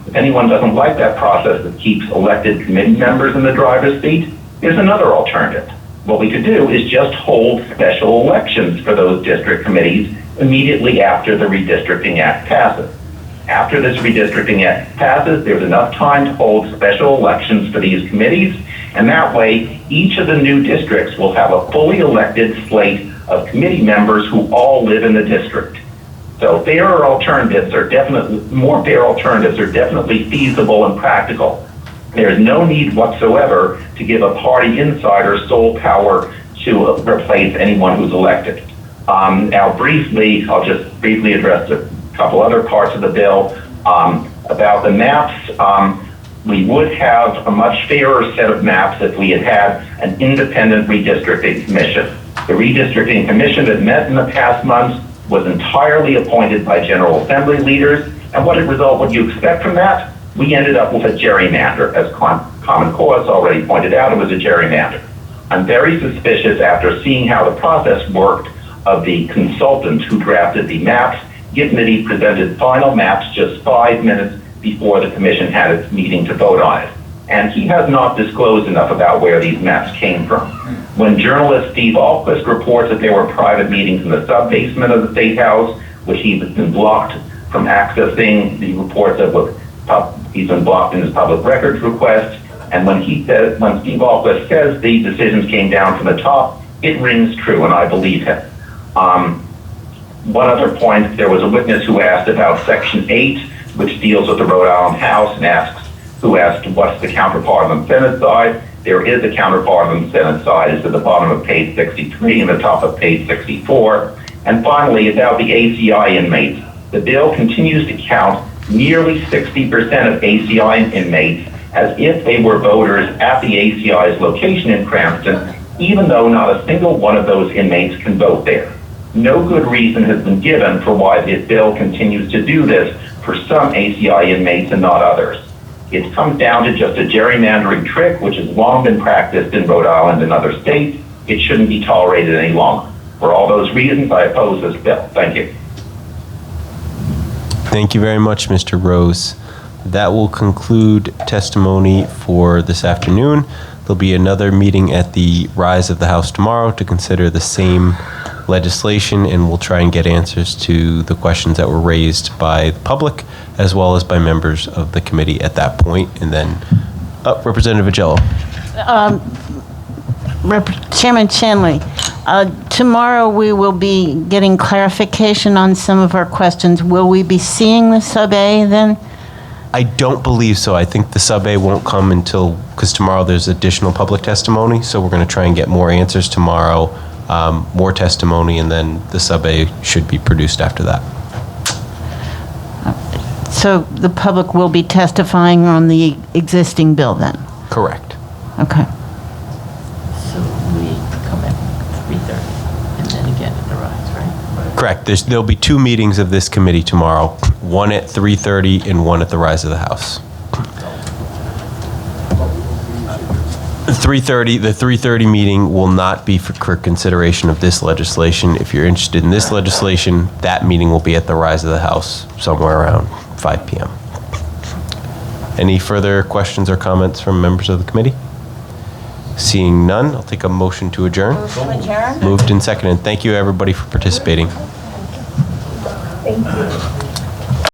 if anyone doesn't like that process that keeps elected committee members in the driver's seat, there's another alternative. What we could do is just hold special elections for those district committees immediately after the Redistricting Act passes. After this Redistricting Act passes, there's enough time to hold special elections for these committees, and that way each of the new districts will have a fully elected slate of committee members who all live in the district. So more fair alternatives are definitely feasible and practical. There's no need whatsoever to give a party insider sole power to replace anyone who's elected. Now I'll just briefly address a couple other parts of the bill. About the maps, we would have a much fairer set of maps if we had had an independent redistricting commission. The redistricting commission that met in the past months was entirely appointed by General Assembly leaders, and what you expect from that? We ended up with a gerrymander. As Common Cause already pointed out, it was a gerrymander. I'm very suspicious, after seeing how the process worked, of the consultant who drafted the maps, given that he presented final maps just 5 minutes before the commission had its meeting to vote on it. And he has not disclosed enough about where these maps came from. When journalist Steve Allquist reports that there were private meetings in the sub-basement of the State House, which he's been blocked from accessing, he reports that he's been blocked in his public records request. And when Steve Allquist says the decisions came down from the top, it rings true, and I believe him. One other point, there was a witness who asked about Section 8, which deals with the Rhode Island House, and who asked what's the counterpart on the Senate side. There is a counterpart on the Senate side. It's at the bottom of page 63 and the top of page 64. And finally, about the ACI inmates. The bill continues to count nearly 60% of ACI inmates as if they were voters at the ACI's location in Cranston, even though not a single one of those inmates can vote there. No good reason has been given for why this bill continues to do this for some ACI inmates and not others. It comes down to just a gerrymandering trick, which has long been practiced in Rhode Island and other states. It shouldn't be tolerated any longer. For all those reasons, I oppose this bill. Thank you. Thank you very much, Mr. Rose. That will conclude testimony for this afternoon. There'll be another meeting at the Rise of the House tomorrow to consider the same legislation, and we'll try and get answers to the questions that were raised by the public as well as by members of the committee at that point. And then, Representative Agello. Chairman Chanley, tomorrow we will be getting clarification on some of our questions. Will we be seeing the sub-A then? I don't believe so. I think the sub-A won't come until, because tomorrow there's additional public testimony, so we're going to try and get more answers tomorrow more testimony, and then the sub-A should be produced after that. So the public will be testifying on the existing bill then? Correct. Okay. So we come at 3:30 and then again at the Rise, right? Correct. There'll be two meetings of this committee tomorrow, one at 3:30 and one at the Rise of the House. 3:30, the 3:30 meeting will not be for consideration of this legislation. If you're interested in this legislation, that meeting will be at the Rise of the House, somewhere around 5 p.m. Any further questions or comments from members of the committee? Seeing none, I'll take a motion to adjourn. Adjourn. Moved and seconded. Thank you, everybody, for participating. Thank you.